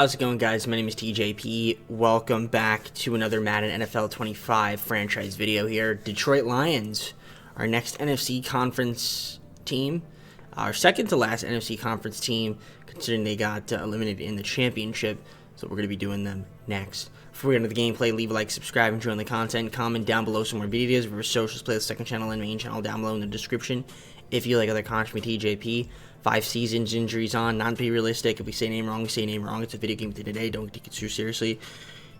How's it going, guys? My name is TJP. Welcome back to another Madden NFL 25 franchise video here. Detroit Lions, our next NFC conference team, our second to last NFC conference team, considering they got eliminated in the championship. So we're going to be doing them next. Before we get into the gameplay, leave a like, subscribe, enjoy the content, comment down below some more videos of our socials, play the second channel and main channel down below in the description. If you like other content from TJP, 5 seasons, injuries on, not to be realistic. If we say name wrong, we say name wrong. It's a video game today. Don't take it too seriously.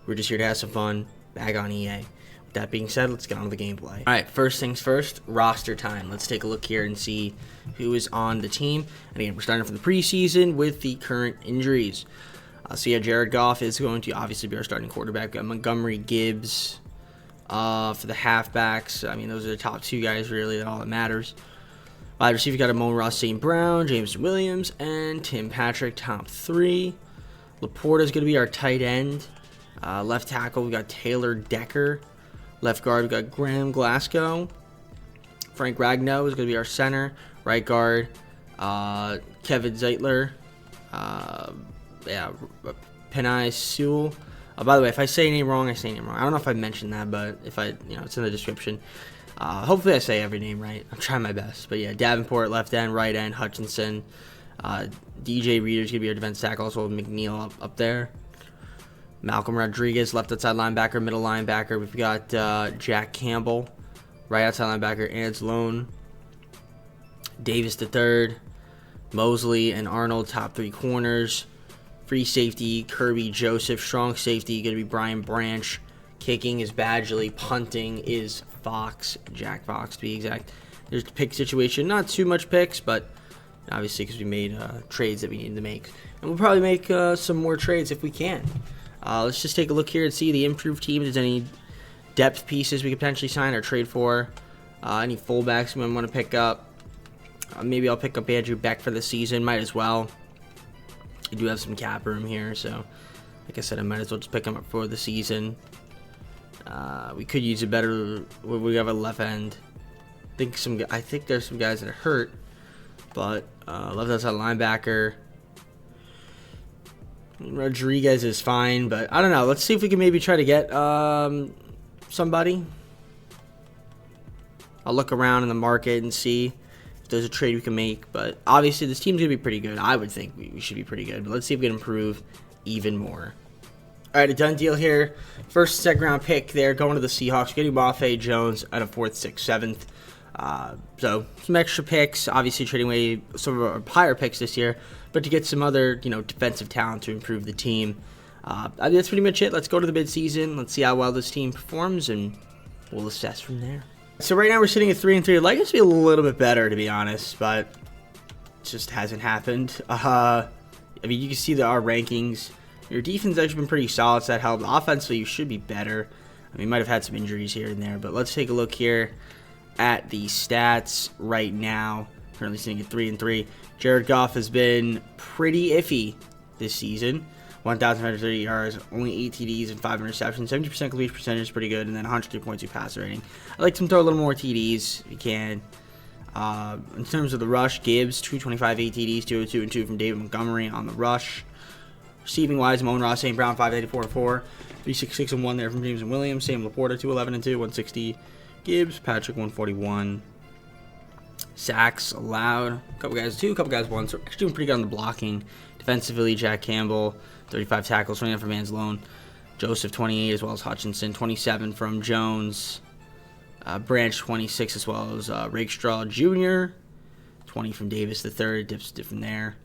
We're just here to have some fun. Bag on EA. With that being said, let's get on to the gameplay. All right, first things first, roster time. Let's take a look here and see who is on the team. And again, we're starting from the preseason with the current injuries. So yeah, Jared Goff is going to obviously be our starting quarterback. We've got Montgomery, Gibbs for the halfbacks. I mean, those are the top 2 guys really. That all that matters. Wide receiver, got Amon-Ra St. Brown, James Williams, and Tim Patrick, top 3. Laporta is going to be our tight end. Left tackle, we got Taylor Decker. Left guard, we got Graham Glasgow. Frank Ragnow is going to be our center. Right guard, Kevin Zeitler. Penai Sewell. By the way, if I say name wrong, I say name wrong. I don't know if I mentioned that, but if I, it's in the description. Hopefully I say every name right. I'm trying my best. But yeah, Davenport, left end, right end, Hutchinson. DJ Reader's going to be our defense tackle, also McNeil up there. Malcolm Rodriguez, left outside linebacker, middle linebacker. We've got Jack Campbell, right outside linebacker, Anzalone. Davis III, Mosley, and Arnold, top 3 corners. Free safety, Kirby Joseph. Strong safety, going to be Brian Branch. Kicking is Badgley. Punting is Fox, Jack Fox to be exact. There's the pick situation. Not too much picks, but obviously because we made trades that we needed to make. And we'll probably make some more trades if we can. Let's just take a look here and see the improved team. If there's any depth pieces we could potentially sign or trade for. Any fullbacks we might want to pick up. Maybe I'll pick up Andrew Beck for the season. Might as well. I do have some cap room here, so like I said, I might as well just pick him up for the season. We could use a better. We have a left end. I think there's some guys that are hurt, but left outside linebacker. Rodriguez is fine, but I don't know. Let's see if we can maybe try to get somebody. I'll look around in the market and see if there's a trade we can make. But obviously, this team's gonna be pretty good. I would think we should be pretty good. But let's see if we can improve even more. All right, a done deal here. First, second round pick there, going to the Seahawks. Getting Mafe Jones at a 4th, 6th, 7th. So some extra picks. Obviously, trading away some of our higher picks this year, but to get some other, defensive talent to improve the team. That's pretty much it. Let's go to the midseason. Let's see how well this team performs, and we'll assess from there. So right now we're sitting at 3-3. I'd like us to be a little bit better, to be honest, but it just hasn't happened. I mean, you can see our rankings. Your defense has actually been pretty solid, so that helped. Offensively, you should be better. I mean, you might have had some injuries here and there, but let's take a look here at the stats right now. Currently sitting at 3-3. Jared Goff has been pretty iffy this season. 1,530 yards, only 8 TDs and 5 interceptions. 70% completion percentage is pretty good, and then 103.2 passer rating. I'd like to throw a little more TDs if you can. In terms of the rush, Gibbs, 225, 8 TDs, 202 and 2 from David Montgomery on the rush. Receiving wise, Amon-Ra St. Brown, 584 and 4, 366 and 1 there from James and Williams. Same Laporta, 211 and 2, 160. Gibbs, Patrick, 141. Sacks allowed. A couple guys 2, a couple guys 1. So actually doing pretty good on the blocking. Defensively, Jack Campbell, 35 tackles, 29 from Anzalone. Joseph, 28, as well as Hutchinson, 27 from Jones. Branch, 26, as well as Rakestraw Jr., 20 from Davis III. Dips from there.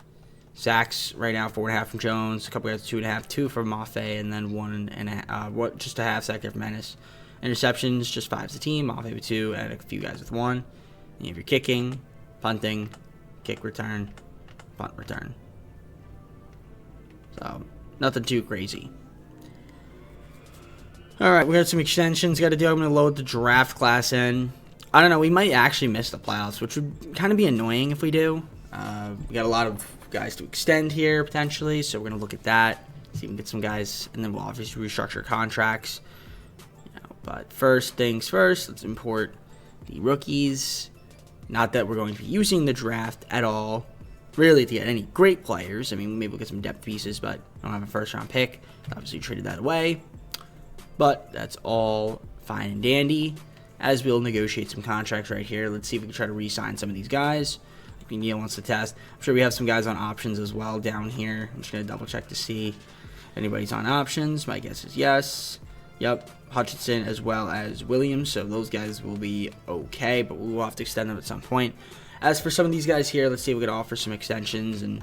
Sacks right now 4.5 from Jones, a couple guys 2.5, 2 from Mafe, and then 1.5, just a half sack there from Menace. Interceptions just 5's the team, Mafe with 2, and a few guys with 1. And if you're kicking, punting, kick return, punt return. So nothing too crazy. All right, we got some extensions got to do. I'm going to load the draft class in. I don't know, we might actually miss the playoffs, which would kind of be annoying if we do. We got a lot of guys to extend here potentially, so we're gonna look at that, see if we can get some guys, and then we'll obviously restructure contracts. But first things first, let's import the rookies. Not that we're going to be using the draft at all, really to get any great players. I mean, maybe we'll get some depth pieces, but I don't have a first-round pick. Obviously, traded that away. But that's all fine and dandy, as we'll negotiate some contracts right here. Let's see if we can try to re-sign some of these guys. Like Neil wants to test. I'm sure we have some guys on options as well down here. I'm just going to double-check to see if anybody's on options. My guess is yes. Yep, Hutchinson as well as Williams, so those guys will be okay, but we will have to extend them at some point. As for some of these guys here, let's see if we can offer some extensions, and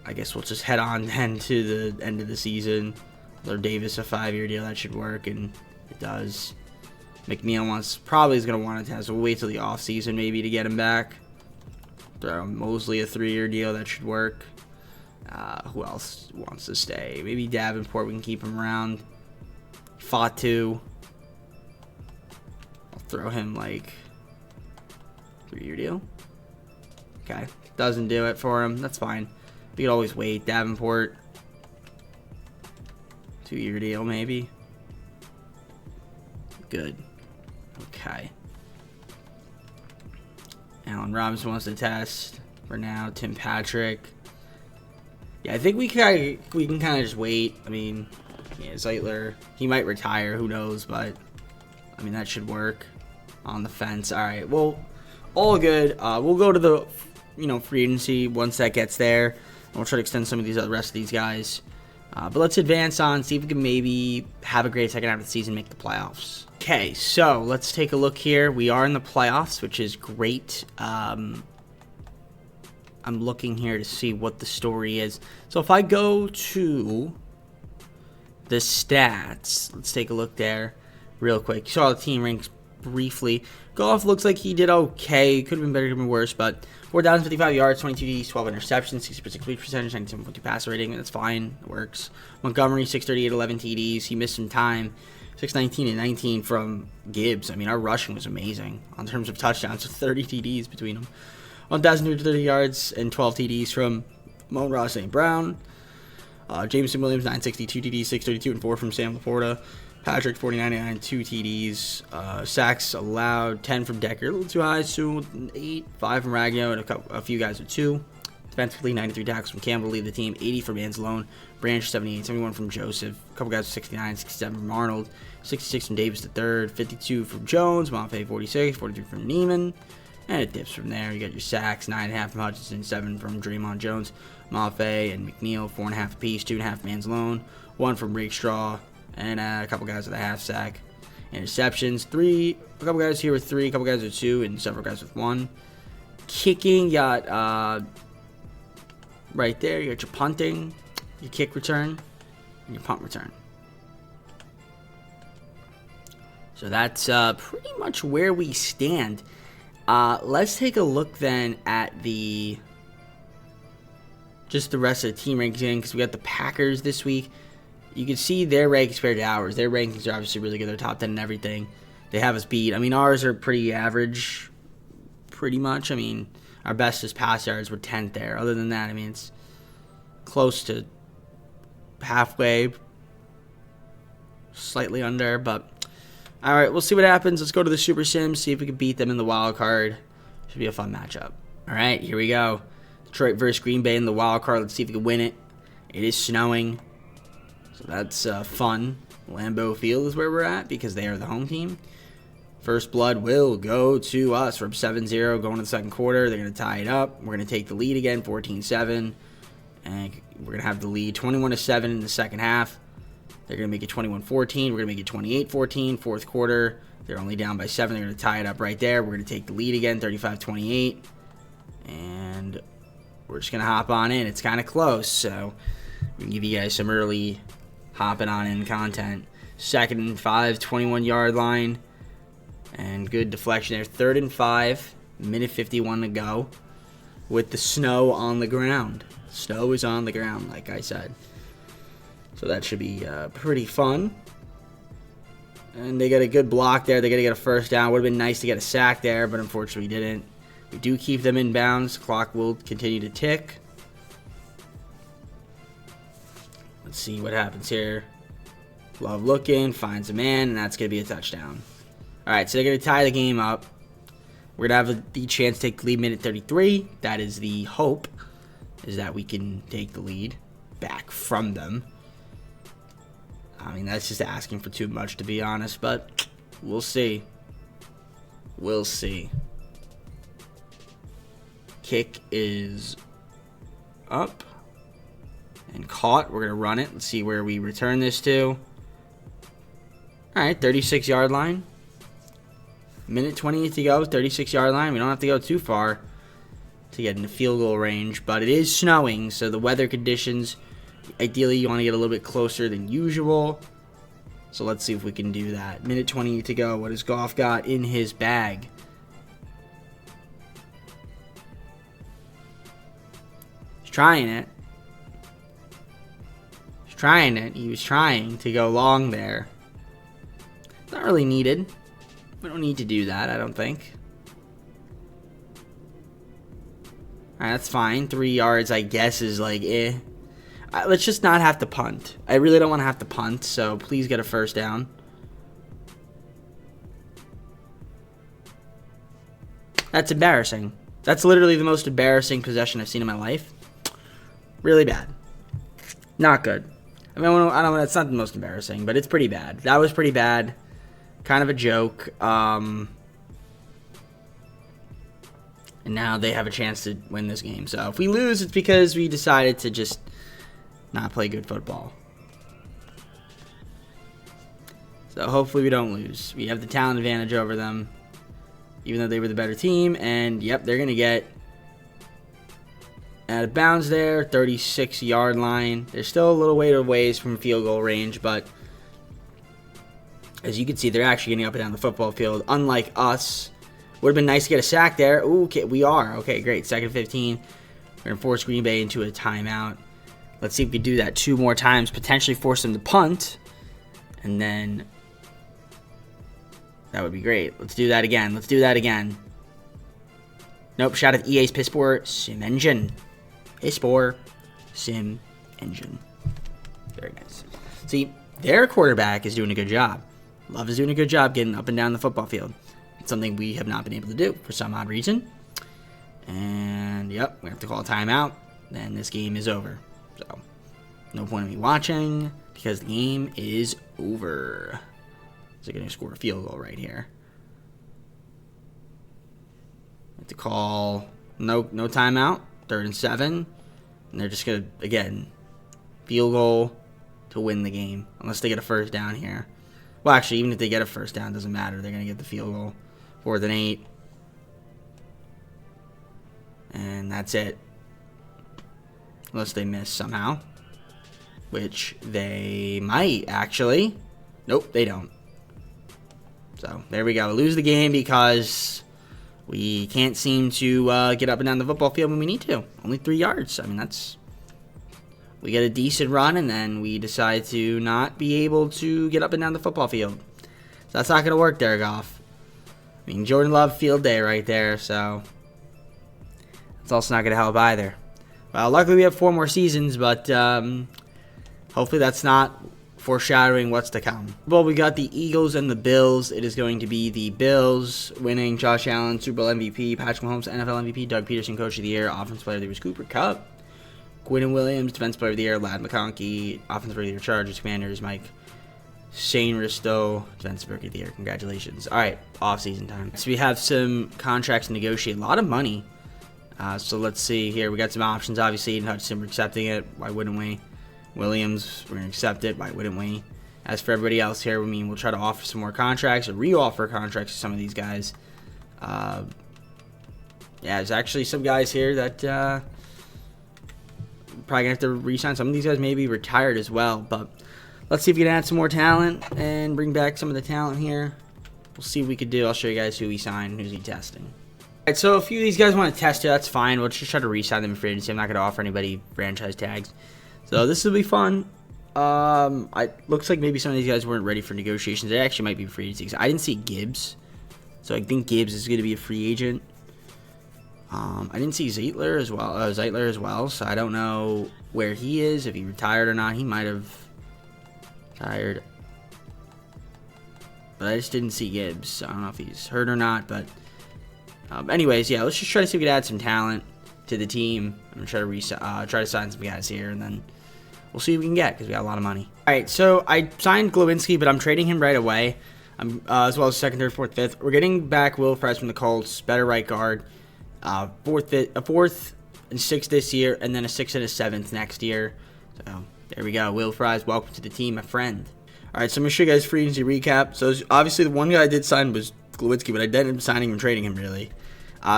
I guess we'll just head on then to the end of the season. Lord Davis, a 5-year deal, that should work, and it does. McNeil probably is going to want to test. We'll wait till the offseason maybe to get him back. Mosley, a 3-year deal, that should work. Who else wants to stay? Maybe Davenport, we can keep him around. Fatu, I'll throw him like 3-year deal. Okay, doesn't do it for him. That's fine. We could always wait. Davenport, 2-year deal maybe. Good. Okay. Allen Robinson wants to test for now. Tim Patrick. Yeah, I think we can kind of just wait. I mean, yeah, Zeitler, he might retire, who knows, but I mean, that should work on the fence. All right, well, all good. We'll go to the, free agency once that gets there, and we'll try to extend some of these rest of these guys. But let's advance on, see if we can maybe have a great second half of the season, make the playoffs. Okay, so let's take a look here. We are in the playoffs, which is great. I'm looking here to see what the story is. So if I go to the stats, let's take a look there real quick. You saw the team ranks briefly. Goff looks like he did okay. Could have been better, could have been worse, but 4,055 yards, 22 TDs, 12 interceptions, 60% complete percentage, 97.2 passer rating. That's fine. It works. Montgomery, 638, 11 TDs. He missed some time. 619 and 19 from Gibbs. I mean, our rushing was amazing on terms of touchdowns, with 30 TDs between them. 1,230 yards and 12 TDs from Amon-Ra St. Brown. Jameson Williams, 962 TDs, 632 and 4 from Sam Laporta. Patrick, 49.99, 2 TDs. Sacks allowed, 10 from Decker, a little too high, 8, 5 from Ragno, and a few guys with 2. Defensively, 93 tackles from Campbell to lead the team, 80 from Anzalone. Branch, 78, 71 from Joseph. A couple guys with 69, 67 from Arnold. 66 from Davis III, 52 from Jones. Mafe, 46, 43 from Neiman. And it dips from there. You got your sacks, 9.5 from Hutchinson, 7 from Draymond Jones. Mafe and McNeil, 4.5 apiece, 2.5 from Anzalone, 1 from Rakestraw, and a couple guys with a half sack. Interceptions, a couple guys here with 3, a couple guys with 2, and several guys with 1. Kicking, got right there, you got your punting, your kick return, and your punt return. So that's pretty much where we stand. Let's take a look then at just the rest of the team rankings, because we got the Packers this week. You can see their rankings compared to ours. Their rankings are obviously really good. They're top 10 and everything. They have us beat. I mean, ours are pretty average, pretty much. I mean, our best is pass yards. We're 10th there. Other than that, I mean, it's close to halfway, slightly under, but all right, we'll see what happens. Let's go to the Super Sims, see if we can beat them in the wild card. Should be a fun matchup. All right, here we go. Detroit versus Green Bay in the wild card. Let's see if we can win it. It is snowing, so that's fun. Lambeau Field is where we're at because they are the home team. First blood will go to us from 7-0 going to the second quarter. They're going to tie it up. We're going to take the lead again, 14-7. And we're going to have the lead 21-7 in the second half. They're going to make it 21-14. We're going to make it 28-14. Fourth quarter, they're only down by 7. They're going to tie it up right there. We're going to take the lead again, 35-28. And we're just going to hop on in. It's kind of close, so we can give you guys some early hopping on in content. Second and 5, 21-yard line. And good deflection there. Third and 5, minute 51 to go. With the snow on the ground. Snow is on the ground, like I said. So that should be pretty fun. And they got a good block there. They're going to get a first down. Would have been nice to get a sack there, but unfortunately we didn't. We do keep them in bounds. Clock will continue to tick. Let's see what happens here. Love looking, finds a man, and that's going to be a touchdown. All right, so they're going to tie the game up. We're going to have the chance to take the lead minute 33. That is the hope, is that we can take the lead back from them. I mean, that's just asking for too much, to be honest, but we'll see. We'll see. Kick is up and caught. We're going to run it. Let's see where we return this to. All right, 36-yard line. Minute 28 to go, 36-yard line. We don't have to go too far to get into field goal range, but it is snowing, so the weather conditions, ideally you want to get a little bit closer than usual. So let's see if we can do that. Minute 28 to go. What has Goff got in his bag? He's trying it. He's trying it. He was trying to go long there. Not really needed. We don't need to do that, I don't think. Alright, that's fine. 3 yards, I guess, is like, eh. Let's just not have to punt. I really don't want to have to punt, so please get a first down. That's embarrassing. That's literally the most embarrassing possession I've seen in my life. Really bad. Not good. I mean, I don't know, it's not the most embarrassing, but it's pretty bad. That was pretty bad. Kind of a joke. And now they have a chance to win this game. So if we lose, it's because we decided to just not play good football. So hopefully we don't lose. We have the talent advantage over them, even though they were the better team. And yep, they're going to get out of bounds there, 36-yard line. They're still a little way away from field goal range, but as you can see, they're actually getting up and down the football field, unlike us. Would have been nice to get a sack there. Ooh, okay, we are. Okay, great. 2nd 15. We're going to force Green Bay into a timeout. Let's see if we can do that 2 more times, potentially force them to punt. And then that would be great. Let's do that again. Let's do that again. Nope, shout out EA's Piss4 Sim Engine. Piss4 Sim Engine. Very nice. See, their quarterback is doing a good job. Love is doing a good job getting up and down the football field. It's something we have not been able to do for some odd reason. And, yep, we have to call a timeout. Then this game is over. So, no point in me watching because the game is over. So, they're going to score a field goal right here. Have to call no timeout. 3rd and 7. And they're just going to, again, field goal to win the game. Unless they get a first down here. Well, actually, even if they get a first down, it doesn't matter. They're going to get the field goal. 4th and 8. And that's it. Unless they miss somehow. Which they might, actually. Nope, they don't. So, there we go. We lose the game because we can't seem to get up and down the football field when we need to. Only 3 yards. I mean, that's... We get a decent run, and then we decide to not be able to get up and down the football field. So that's not going to work there, Goff. I mean, Jordan Love field day right there, so it's also not going to help either. Well, luckily we have 4 more seasons, but hopefully that's not foreshadowing what's to come. Well, we got the Eagles and the Bills. It is going to be the Bills winning. Josh Allen, Super Bowl MVP. Patrick Mahomes, NFL MVP. Doug Peterson, Coach of the Year. Offensive Player of the Year was Cooper Kupp. Quinn Williams, Defensive Player of the Year. Ladd McConkey, Offensive Player of the Year. Chargers, Commanders, Mike Sainristil, Defensive Rookie of the Year. Congratulations. All right, off-season time. So we have some contracts to negotiate. A lot of money. So let's see here. We got some options, obviously. Hudson, we're accepting it. Why wouldn't we? Williams, we're going to accept it. Why wouldn't we? As for everybody else here, I mean, we'll try to offer some more contracts or re-offer contracts to some of these guys. Yeah, there's actually some guys here that probably going to have to re-sign. Some of these guys may be retired as well, but let's see if we can add some more talent and bring back some of the talent here. We'll see what we could do. I'll show you guys who we signed and who's he testing. All right, so a few of these guys want to test it. That's fine. We'll just try to re-sign them in free agency. I'm not going to offer anybody franchise tags. So this will be fun. Looks like maybe some of these guys weren't ready for negotiations. They actually might be free agency. I didn't see Gibbs. So I think Gibbs is going to be a free agent. I didn't see Zeitler as well. So I don't know where he is, if he retired or not. He might have retired. But I just didn't see Gibbs. So I don't know if he's hurt or not. But Anyways, yeah, let's just try to see if we can add some talent to the team. I'm going to try to sign some guys here, and then we'll see what we can get because we got a lot of money. All right, so I signed Glowinski, but I'm trading him right away, as well as second, third, fourth, fifth. We're getting back Will Fries from the Colts, better right guard, fourth and sixth this year, and then a sixth and a seventh next year. So there we go. Will Fries, welcome to the team, my friend. All right, so I'm going to show you guys free agency recap. So obviously the one guy I did sign was Glowinski, but I didn't end up signing and trading him really.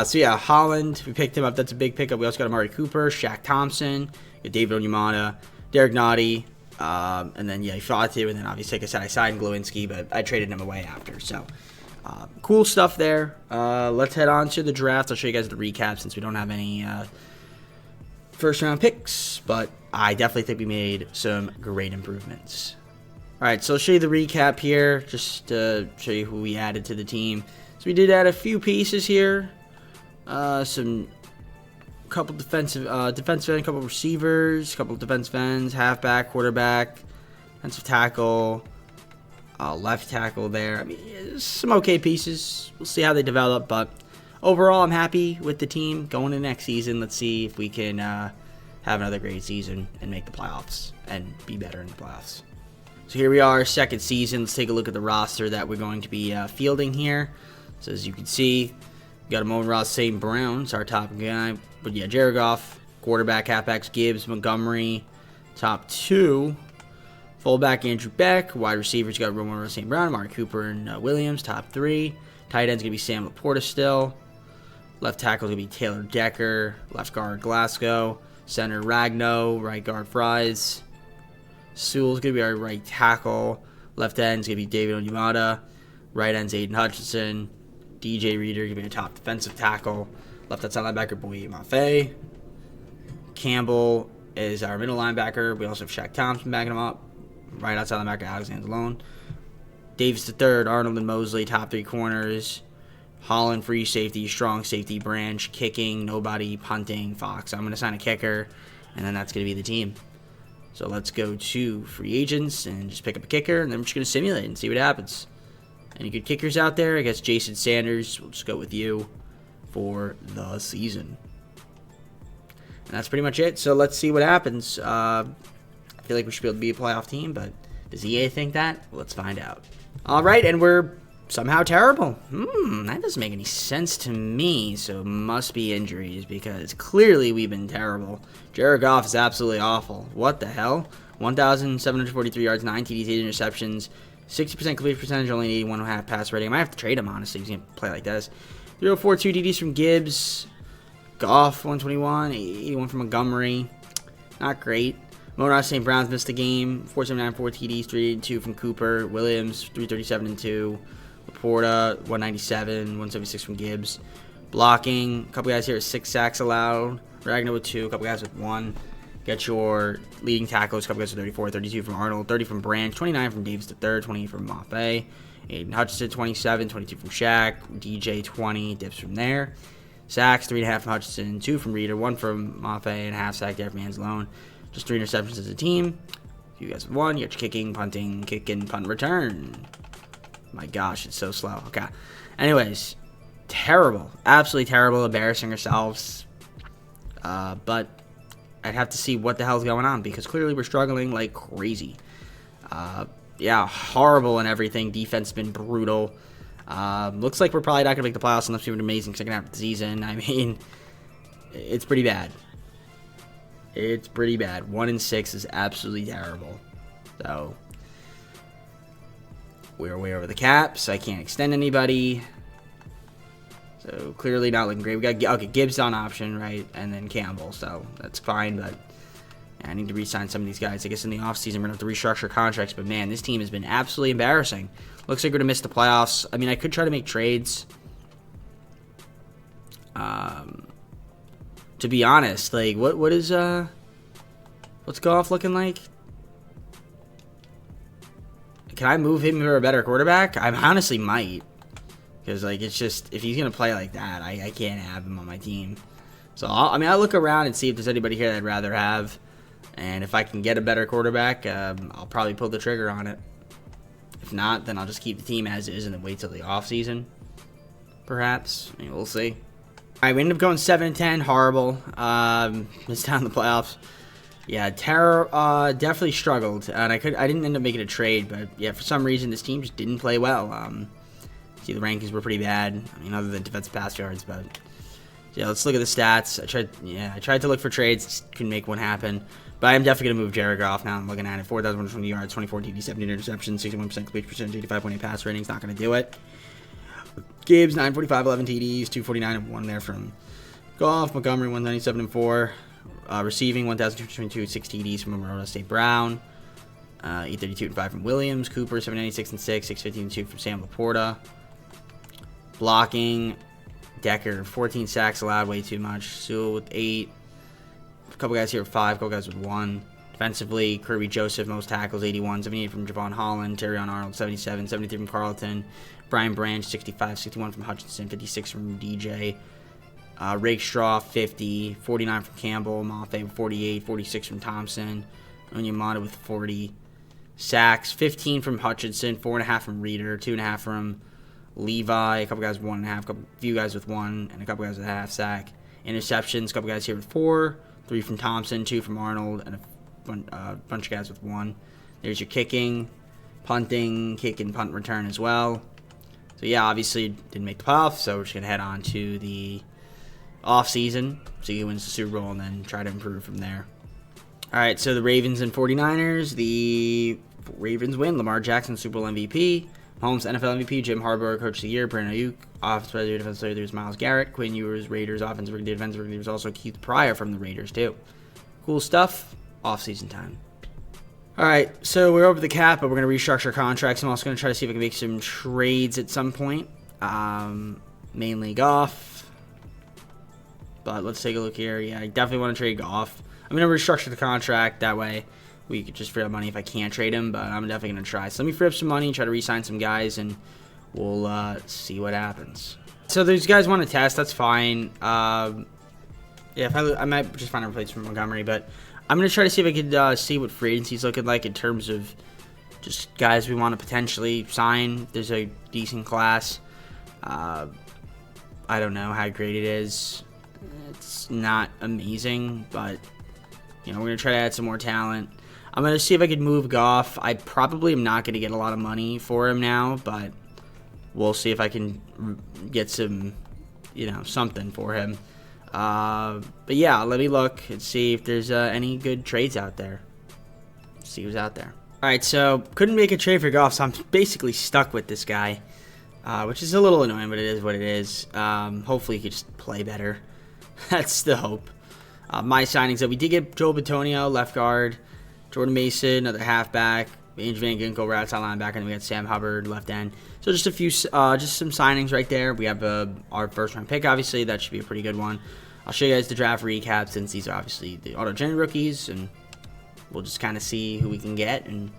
So yeah, Holland, we picked him up. That's a big pickup. We also got Amari Cooper, Shaq Thompson, David Onyemata, Derek Nottie, and then yeah, Fatu, and then obviously, like I said, I signed Glowinski, but I traded him away after. So cool stuff there. Let's head on to the draft. I'll show you guys the recap since we don't have any first round picks, but I definitely think we made some great improvements. All right, so I'll show you the recap here, just to show you who we added to the team. So we did add a few pieces here. Couple defensive end, couple receivers, couple defensive ends, halfback, quarterback, defensive tackle, left tackle there. I mean, some okay pieces. We'll see how they develop, but overall, I'm happy with the team going into next season. Let's see if we can have another great season and make the playoffs and be better in the playoffs. So here we are, second season. Let's take a look at the roster that we're going to be fielding here. So as you can see, we got Amon-Ra St. Brown, it's our top guy. But yeah, Jared Goff, quarterback, halfbacks, Gibbs, Montgomery, top two. Fullback, Andrew Beck. Wide receivers, got Amon-Ra St. Brown, Mark Cooper, and Williams, top three. Tight end's going to be Sam Laporta still. Left tackle is going to be Taylor Decker. Left guard, Glasgow. Center, Ragno. Right guard, Fries. Sewell's going to be our right tackle. Left end's going to be David Onyemata. Right end's Aiden Hutchinson. DJ Reader going to be a top defensive tackle. Left outside linebacker, Boye Mafe. Campbell is our middle linebacker. We also have Shaq Thompson backing him up. Right outside linebacker, Alexander Malone. Davis III, Arnold and Mosley, top three corners. Holland, free safety, strong safety, Branch, kicking, nobody, punting, Fox. I'm going to sign a kicker, and then that's going to be the team. So let's go to free agents and just pick up a kicker, and then we're just going to simulate and see what happens. Any good kickers out there? I guess Jason Sanders. We'll just go with you for the season. And that's pretty much it. So let's see what happens. I feel like we should be able to be a playoff team, but does EA think that? Well, let's find out. All right, and we're somehow terrible. That doesn't make any sense to me. So it must be injuries because clearly we've been terrible. Jared Goff is absolutely awful. What the hell? 1,743 yards, 9 TDs, 8 interceptions. 60% completion percentage, only 81.5 pass rating. I might have to trade him, honestly. He's going to play like this. 304, 2 DDs from Gibbs. Goff, 121. 81 from Montgomery. Not great. Amon-Ra St. Brown's missed the game. 479, 4 TDs. 382 from Cooper. Williams, 337 and 2. Laporta, 197. 176 from Gibbs. Blocking. A couple guys here at 6 sacks allowed. Ragnar with 2. A couple guys with 1. Get your leading tackles, a couple guys with 34, 32 from Arnold, 30 from Branch, 29 from Davis III, 28 from Mafe, Aiden Hutchinson, 27, 22 from Shaq, DJ 20, dips from there. Sacks, 3.5 from Hutchinson, 2 from Reader, 1 from Mafe, and a half sack there from Anzalone. Just 3 interceptions as a team. You guys with 1, you got your kicking, punting, kicking, punt, return. My gosh, it's so slow. Okay. Anyways, terrible. Absolutely terrible, embarrassing ourselves. But I'd have to see what the hell's going on because clearly we're struggling like crazy. Yeah, horrible and everything. Defense has been brutal. Looks like we're probably not going to make the playoffs unless we have an amazing second half of the season. I mean, it's pretty bad. It's pretty bad. 1-6 is absolutely terrible. So, we're way over the cap, so I can't extend anybody. So clearly not looking great. We got okay, Gibbs on option, right? And then Campbell, so that's fine, but yeah, I need to re-sign some of these guys. I guess in the offseason we're going to have to restructure contracts, but man, this team has been absolutely embarrassing. Looks like we're going to miss the playoffs. I mean, I could try to make trades. To be honest, like what is what's Goff looking like? Can I move him for a better quarterback? I honestly might. Because, like, it's just, if he's going to play like that, I can't have him on my team. So, I'll look around and see if there's anybody here that I'd rather have. And if I can get a better quarterback, I'll probably pull the trigger on it. If not, then I'll just keep the team as is and then wait till the offseason. perhaps. I mean, we'll see. All right, we ended up going 7-10. Horrible. Missed out on the playoffs. Yeah, Terror definitely struggled, and I didn't end up making a trade, but yeah, for some reason this team just didn't play well. See, the rankings were pretty bad. I mean, other than defensive pass yards, but yeah, let's look at the stats. I tried to look for trades, just couldn't make one happen. But I'm definitely gonna move Jared Goff now. I'm looking at it: 4,120 yards, 24 TD, 70 interceptions, 61% completion percentage, 85.8 pass ratings. Not gonna do it. Gibbs 945, 11 TDs, 249 and 1 there from Goff. Montgomery 197 and 4. Receiving 1,222, 6 TDs from Memorial State Brown. 832 and 5 from Williams. Cooper 796 and 6, 615 and 2 from Sam Laporta. Blocking, Decker 14 sacks allowed, way too much. Sewell with 8. A couple guys here with 5, a couple guys with 1. Defensively, Kirby Joseph, most tackles, 81, 78 from Javon Holland, Terrion Arnold, 77, 73 from Carlton, Brian Branch, 65, 61 from Hutchinson, 56 from DJ, Rakestraw, 50, 49 from Campbell, Mafe, 48, 46 from Thompson, Onyemata with 40, sacks, 15 from Hutchinson, 4.5 from Reeder, 2.5 from Levi, a couple guys with 1.5, a few guys with 1, and a couple guys with a half sack. Interceptions, a couple guys here with 4, 3 from Thompson, 2 from Arnold, and a bunch of guys with 1. There's your kicking, punting, kick and punt return as well. So yeah, obviously didn't make the playoffs, so we're just going to head on to the off-season, see who wins the Super Bowl, and then try to improve from there. All right, so the Ravens and 49ers. The Ravens win. Lamar Jackson, Super Bowl MVP. Mahomes, NFL MVP. Jim Harbaugh, Coach of the Year. Brandon Ayuk, Offensive Player, Defensive Player. There's Myles Garrett. Quinn Ewers, Raiders, Offensive Rookie, Defensive Rookie. There's also Keith Pryor from the Raiders, too. Cool stuff. Off-season time. All right, so we're over the cap, but we're going to restructure contracts. I'm also going to try to see if I can make some trades at some point. Mainly Goff. But let's take a look here. Yeah, I definitely want to trade Goff. I'm going to restructure the contract. That way we could just free up money if I can't trade him, but I'm definitely going to try. So let me free up some money, try to re-sign some guys, and we'll see what happens. So these guys want to test. That's fine. Yeah, if I might just find a replacement for Montgomery, but I'm going to try to see if I could see what free agency's looking like in terms of just guys we want to potentially sign. There's a decent class. I don't know how great it is. It's not amazing, but you know, we're going to try to add some more talent. I'm going to see if I could move Goff. I probably am not going to get a lot of money for him now, but we'll see if I can get some, you know, something for him. But yeah, let me look and see if there's any good trades out there. See who's out there. All right, so couldn't make a trade for Goff, so I'm basically stuck with this guy, which is a little annoying, but it is what it is. Hopefully he could just play better. That's the hope. My signings that we did get: Joel Bitonio, left guard; Jordan Mason, another halfback; Ange Van Ginkel, right outside linebacker, and we got Sam Hubbard, left end. So just a few, just some signings right there. We have our first round pick, obviously. That should be a pretty good one. I'll show you guys the draft recap since these are obviously the auto-gen rookies, and we'll just kind of see who we can get and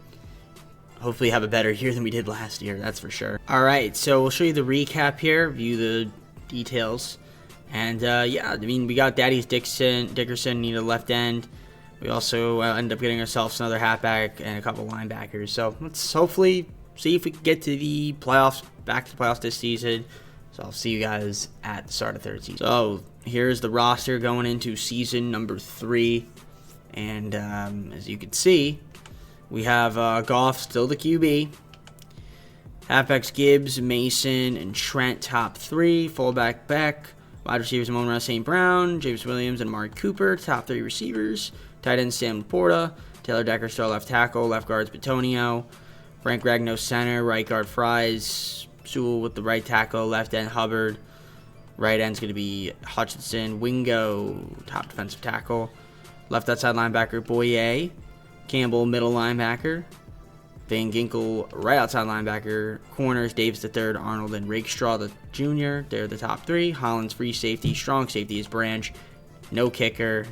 hopefully have a better year than we did last year. That's for sure. All right, so we'll show you the recap here, view the details. And, yeah, I mean, we got Thaddeus Dickerson, need a left end. We also end up getting ourselves another halfback and a couple linebackers. So let's hopefully see if we can get to the playoffs, back to the playoffs this season. So I'll see you guys at the start of third season. So here's the roster going into season number 3. And as you can see, we have Goff still the QB. Halfbacks Gibbs, Mason, and Trent top 3. Fullback Beck. Wide receivers Amon-Ra St. Brown, James Williams, and Amari Cooper. Top 3 receivers. Tight end Sam Laporta. Taylor Decker still left tackle. Left guards Bitonio. Frank Ragnow center. Right guard Fries. Sewell with the right tackle. Left end Hubbard. Right end's going to be Hutchinson. Wingo, top defensive tackle. Left outside linebacker Boye. Campbell, middle linebacker. Van Ginkel, right outside linebacker. Corners, Davis III, Arnold, and Rakestraw the Jr. They're the top 3. Holland's free safety. Strong safety is Branch. No kicker.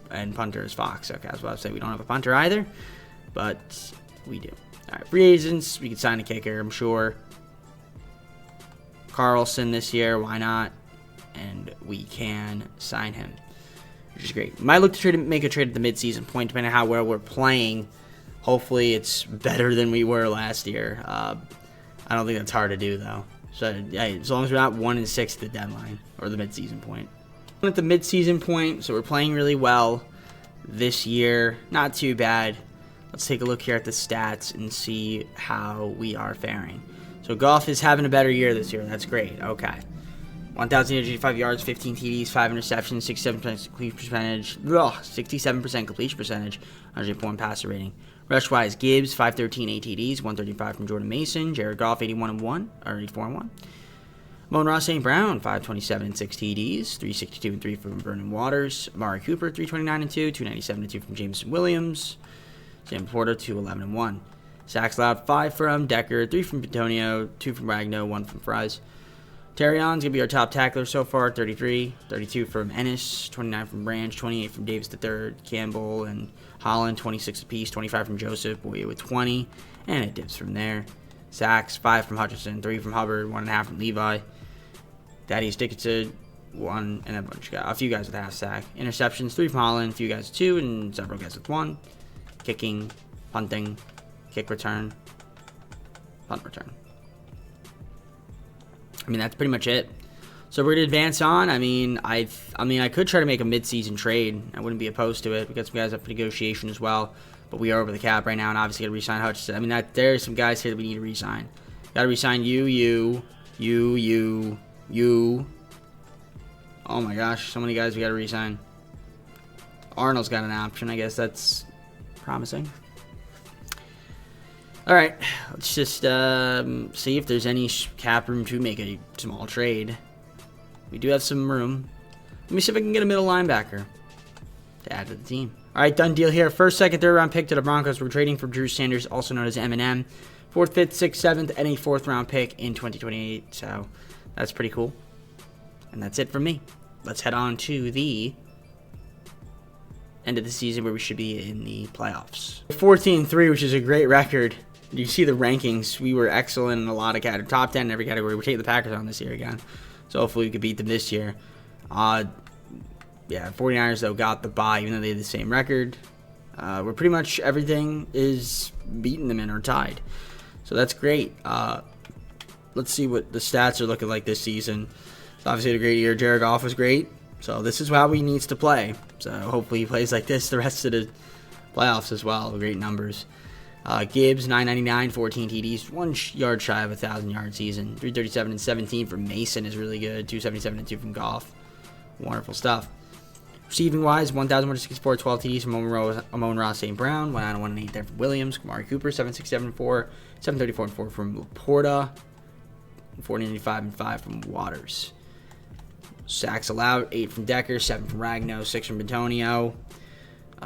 And punter is Fox. Okay, I was about to say we don't have a punter either, but we do. All right, free agents. We can sign a kicker, I'm sure. Carlson this year. Why not? And we can sign him, which is great. Might look to make a trade at the midseason point, depending on how well we're playing. Hopefully it's better than we were last year. I don't think that's hard to do, though. So, yeah, as long as we're not 1-6 at the deadline or the mid-season point. At the mid-season point, so we're playing really well this year. Not too bad. Let's take a look here at the stats and see how we are faring. So Goff is having a better year this year. That's great. Okay. 1,885 yards, 15 TDs, 5 interceptions, 67% completion percentage. 67% completion percentage, 100.1 passer rating. Rush-wise, Gibbs, 513, 8 TDs, 135 from Jordan Mason. Jared Goff, 81-1, or 84-1. Amon-Ra St. Brown, 527 6 TDs, 362 3 from Vernon Waters. Amari Cooper, 329 2, 297 2 from Jameson Williams. Sam Porter, 211-1. Sacks allowed, 5 from Decker, 3 from Antonio, 2 from Ragno, 1 from Fries. Terrion's going to be our top tackler so far, 33, 32 from Ennis, 29 from Branch, 28 from Davis III, Campbell and Holland, 26 apiece, 25 from Joseph, Boye with 20, and it dips from there. Sacks, 5 from Hutchinson, 3 from Hubbard, 1.5 from Levi. Daddy's Dickinson, 1, and a few guys with half sack. Interceptions, 3 from Holland, a few guys with 2, and several guys with 1. Kicking, punting, kick return, punt return. I mean, that's pretty much it. So we're going to advance on. I mean, I could try to make a mid-season trade. I wouldn't be opposed to it. We got some guys up for negotiation as well. But we are over the cap right now, and obviously got to re-sign Hutchinson. I mean, there are some guys here that we need to re-sign. Got to re-sign you. Oh my gosh, so many guys we got to re-sign. Arnold's got an option. I guess that's promising. All right, let's just see if there's any cap room to make a small trade. We do have some room. Let me see if I can get a middle linebacker to add to the team. All right, done deal here. First, second, third round pick to the Broncos. We're trading for Drew Sanders, also known as M&M. 4th, 5th, 6th, 7th, and a 4th round pick in 2028. So that's pretty cool. And that's it from me. Let's head on to the end of the season where we should be in the playoffs. 14-3, which is a great record. You see the rankings. We were excellent in a lot of categories. Top 10 in every category. We're taking the Packers on this year again. So hopefully we could beat them this year. Yeah, 49ers, though, got the bye, even though they had the same record. We're pretty much everything is beating them in or tied. So that's great. Let's see what the stats are looking like this season. It's obviously had a great year. Jared Goff was great. So this is how he needs to play. So hopefully he plays like this the rest of the playoffs as well. Great numbers. Gibbs, 999, 14 TDs, 1 yard shy of a 1,000-yard season. 337 and 17 from Mason is really good. 277 and 2 from Goff. Wonderful stuff. Receiving-wise, 1,164, 12 TDs from Amon-Ra St. Brown. 191 and 8 there from Williams. Amari Cooper, 767 4, 734 and 4 from Laporta. 495 and 5 from Waters. Sacks allowed, 8 from Decker, 7 from Ragno, 6 from Antonio.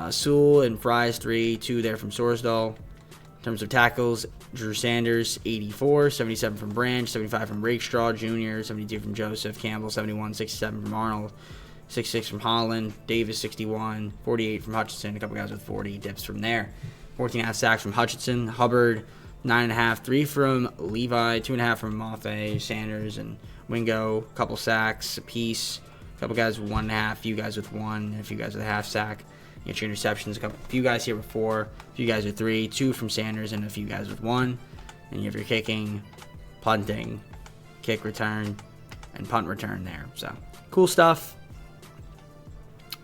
Sewell and Fries, 3, 2 there from Sorsdahl. In terms of tackles, Drew Sanders, 84, 77 from Branch, 75 from Rakestraw Jr., 72 from Joseph, Campbell, 71, 67 from Arnold, 66 from Holland, Davis, 61, 48 from Hutchinson, a couple guys with 40, dips from there. 14.5 sacks from Hutchinson, Hubbard, 9.5, 3 from Levi, 2.5 from Mafe, Sanders, and Wingo, a couple sacks apiece, a couple guys with 1.5, a few guys with 1, and a few guys with a half sack. You get your interceptions, a few guys here with 4, a few guys with 3, 2 from Sanders, and a few guys with 1. And you have your kicking, punting, kick return, and punt return there. So, cool stuff.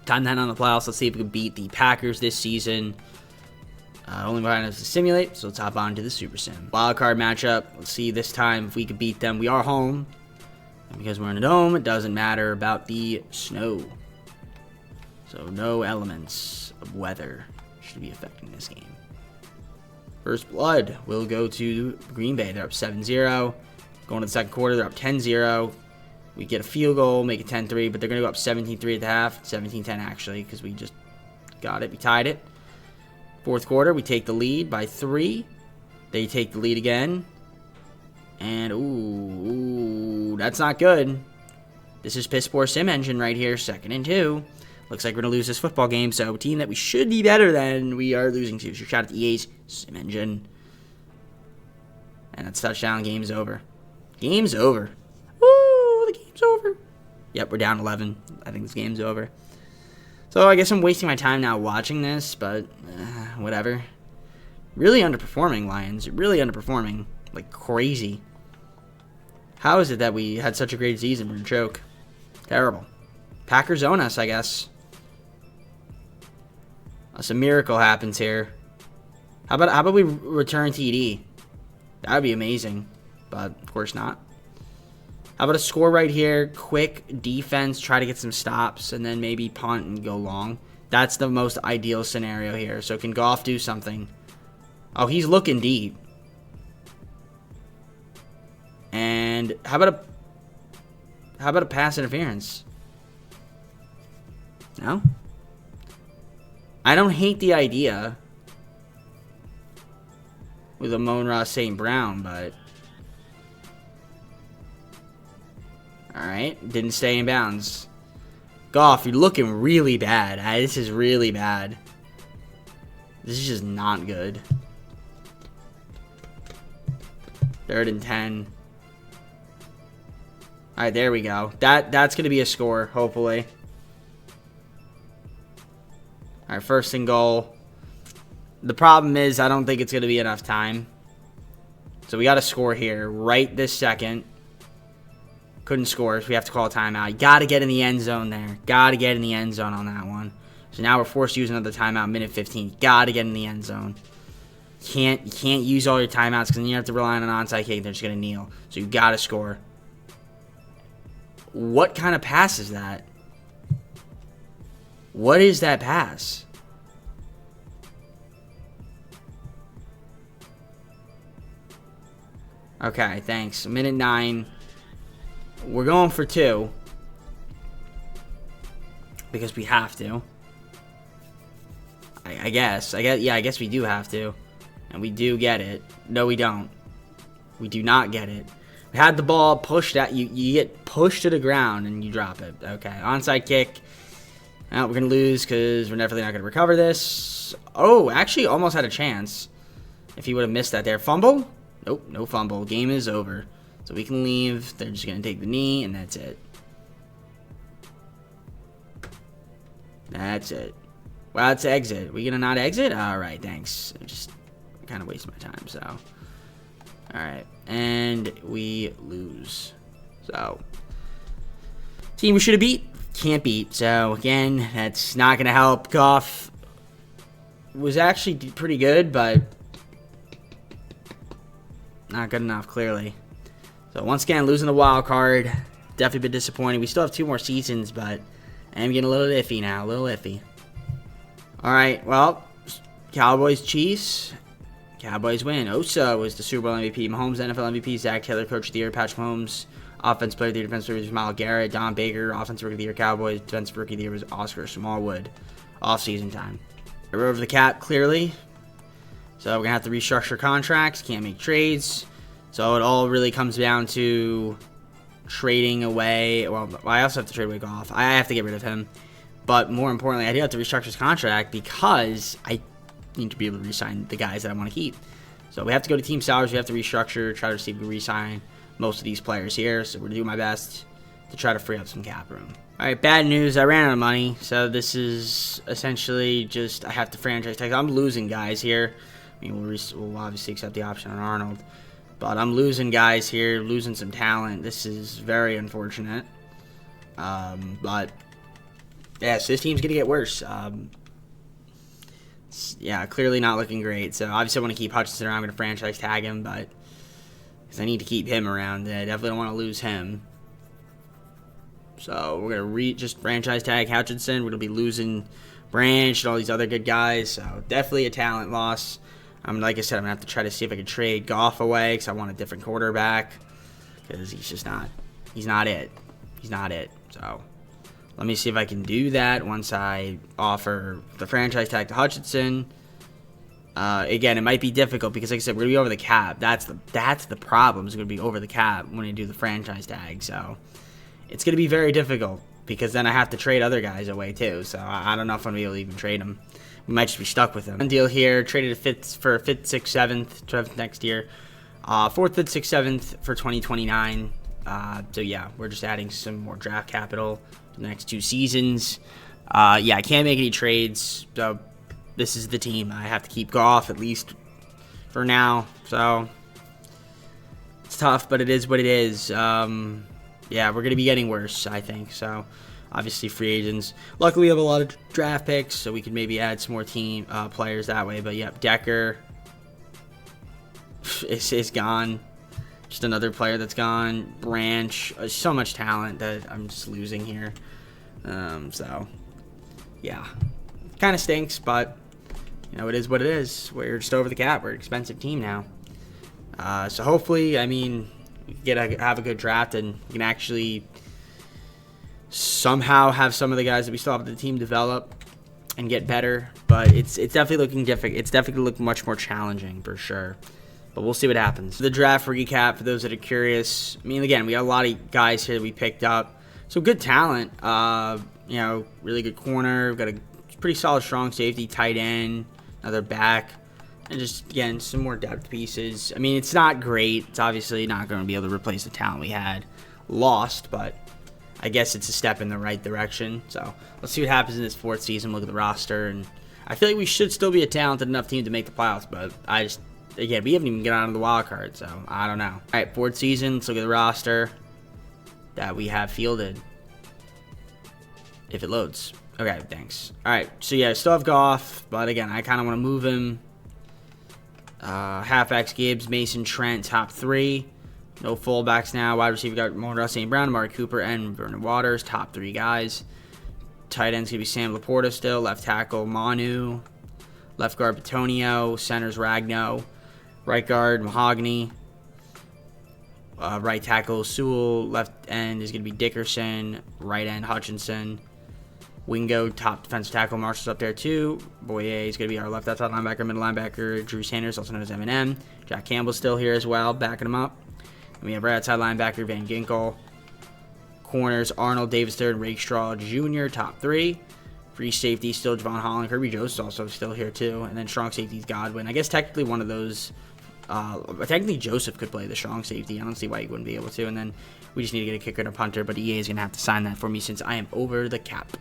Time to head on the playoffs. Let's see if we can beat the Packers this season. Only behind us to simulate, so let's hop on to the Super Sim. Wild card matchup. Let's see this time if we can beat them. We are home. And because we're in a dome, it doesn't matter about the snow. So no elements of weather should be affecting this game. First blood will go to Green Bay. They're up 7-0. Going to the second quarter, they're up 10-0. We get a field goal, make it 10-3, but they're going to go up 17-3 at the half. 17-10 actually, because we just got it. We tied it. Fourth quarter, we take the lead by 3. They take the lead again. And, ooh, that's not good. This is Piss Poor Sim Engine right here, 2nd and 2. Looks like we're going to lose this football game, so a team that we should be better than, we are losing to. So your shot at the EA's Sim Engine. And that's touchdown. Game's over. Game's over. Woo, the game's over. Yep, we're down 11. I think this game's over. So I guess I'm wasting my time now watching this, but whatever. Really underperforming, Lions. Really underperforming. Like crazy. How is it that we had such a great season? We're a joke. Terrible. Packers own us, I guess. Unless a miracle happens here. How about we return TD? That would be amazing. But, of course not. How about a score right here? Quick defense. Try to get some stops. And then maybe punt and go long. That's the most ideal scenario here. So can Goff do something? Oh, he's looking deep. And how about a pass interference? No? I don't hate the idea with Amon-Ra St. Brown, but alright, didn't stay in bounds. Goff, you're looking really bad. This is really bad. This is just not good. 3rd and 10. Alright, there we go. That's going to be a score, hopefully. Alright, 1st and goal. The problem is I don't think it's going to be enough time. So we got to score here right this second. Couldn't score, so we have to call a timeout. You got to get in the end zone there. Got to get in the end zone on that one. So now we're forced to use another timeout, minute 15. Got to get in the end zone. You can't use all your timeouts because then you have to rely on an onside kick. They're just going to kneel. So you got to score. What kind of pass is that? What is that pass? Okay, thanks. Minute 9. We're going for 2. Because we have to. I guess. Yeah, I guess we do have to. And we do get it. No, we don't. We do not get it. We had the ball pushed at you. You get pushed to the ground and you drop it. Okay, onside kick. Well, we're going to lose because we're definitely not going to recover this. Oh, actually almost had a chance. If he would have missed that there. Fumble? Nope, no fumble. Game is over. So we can leave. They're just going to take the knee, and that's it. That's it. Well, let's exit. We going to not exit? All right, thanks. I just kind of wasted my time, so. All right, and we lose. So, team we should have beat, can't beat. So, again, that's not going to help. Goff was actually pretty good, but not good enough, clearly. So, once again, losing the wild card. Definitely been disappointing. We still have 2 more seasons, but I'm getting a little iffy now. A little iffy. All right, well, Cowboys, Chiefs. Cowboys win. Osa was the Super Bowl MVP. Mahomes, NFL MVP. Zach Taylor, Coach of the Year. Patrick Mahomes, Offensive Player of the Year. Defensive Rookie was Myles Garrett. Don Baker, Offensive Rookie of the Year. Cowboys. Defensive Rookie of the Year was Oscar Smallwood. Off-season time. We're over the cap, clearly. So we're going to have to restructure contracts. Can't make trades. So it all really comes down to trading away. Well, I also have to trade away Goff. I have to get rid of him. But more importantly, I do have to restructure his contract because I need to be able to re-sign the guys that I want to keep. So we have to go to team salaries. We have to restructure, try to see if we can re-sign most of these players here. So we're going to do my best to try to free up some cap room. All right, bad news. I ran out of money. So this is essentially just I have to franchise tag. I'm losing guys here. I mean, we'll obviously accept the option on Arnold. But I'm losing guys here, losing some talent. This is very unfortunate. But, yeah, so this team's going to get worse. Yeah, clearly not looking great. So, obviously, I want to keep Hutchinson around. I'm going to franchise tag him, but because I need to keep him around. I definitely don't want to lose him. So, we're going to just franchise tag Hutchinson. We're going to be losing Branch and all these other good guys. So, definitely a talent loss. Like I said, I'm going to have to try to see if I can trade Goff away because I want a different quarterback because he's just not. He's not it. He's not it. So, let me see if I can do that once I offer the franchise tag to Hutchinson. Again, it might be difficult because, like I said, we're going to be over the cap. That's the problem. It's going to be over the cap when I do the franchise tag. So, it's going to be very difficult because then I have to trade other guys away too. So, I don't know if I'm going to be able to even trade them. We might just be stuck with him. One deal here, traded for a 5th, 6th, 7th next year. 4th, 5th, 6th, 7th for 2029. So yeah, we're just adding some more draft capital for the next 2 seasons. Yeah, I can't make any trades. So this is the team. I have to keep Goff at least for now. So it's tough, but it is what it is. Yeah, we're going to be getting worse, I think. So, obviously, free agents. Luckily, we have a lot of draft picks, so we can maybe add some more team players that way. But, yeah, Decker is gone. Just another player that's gone. Branch. So much talent that I'm just losing here. So, yeah. Kind of stinks, but, you know, it is what it is. We're just over the cap. We're an expensive team now. So hopefully, I mean, we can have a good draft and we can actually somehow have some of the guys that we still have on the team develop and get better. But it's definitely looking different. It's definitely looking much more challenging for sure. But we'll see what happens. The draft recap for those that are curious. I mean, again, we got a lot of guys here that we picked up. So good talent. You know, really good corner. We've got a pretty solid strong safety, tight end, another back. And just, again, some more depth pieces. I mean, it's not great. It's obviously not going to be able to replace the talent we had lost, but I guess it's a step in the right direction. So let's see what happens in this fourth season. Look at the roster. And I feel like we should still be a talented enough team to make the playoffs, but again, we haven't even got out of the wild card, so I don't know. All right, fourth season. Let's look at the roster that we have fielded. If it loads. Okay, thanks. All right, so yeah, still have Goff, but again, I kind of want to move him. Halfbacks, Gibbs, Mason, Trent, top three. No fullbacks now. Wide receiver, got Monroe St. Brown, Amari Cooper, and Vernon Waters, top three guys. Tight end's going to be Sam Laporta still. Left tackle, Manu. Left guard, Petonio. Center's Ragno. Right guard, Mahogany. Right tackle, Sewell. Left end is going to be Dickerson. Right end, Hutchinson. Wingo, top defensive tackle, Marshall's up there too. Boye is going to be our left outside linebacker, middle linebacker, Drew Sanders, also known as M&M. Jack Campbell's still here as well, backing him up. And we have right outside linebacker, Van Ginkel. Corners, Arnold, Davis Third, and Rakestraw Jr., top three. Free safety, still Javon Holland. Kirby Jones is also still here too. And then strong safety is Godwin. I guess technically one of those, technically Joseph could play the strong safety. I don't see why he wouldn't be able to. And then we just need to get a kicker and a punter, but EA is going to have to sign that for me since I am over the cap.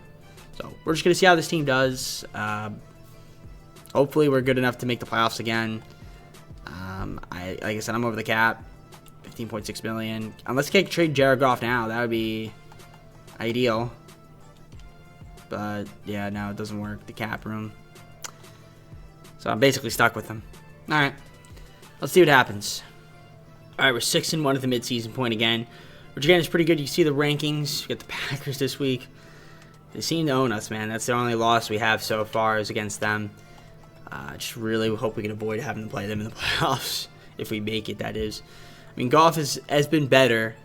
So we're just going to see how this team does. Hopefully we're good enough to make the playoffs again. Like I said, I'm over the cap. $15.6 million. Unless I can trade Jared Goff now, that would be ideal. But yeah, no, it doesn't work. The cap room. So I'm basically stuck with him. All right, let's see what happens. All right, we're 6-1 at the midseason point again, which again is pretty good. You see the rankings. We got the Packers this week. They seem to own us, man. That's the only loss we have so far is against them. Just really hope we can avoid having to play them in the playoffs if we make it, that is. I mean, Goff has been better,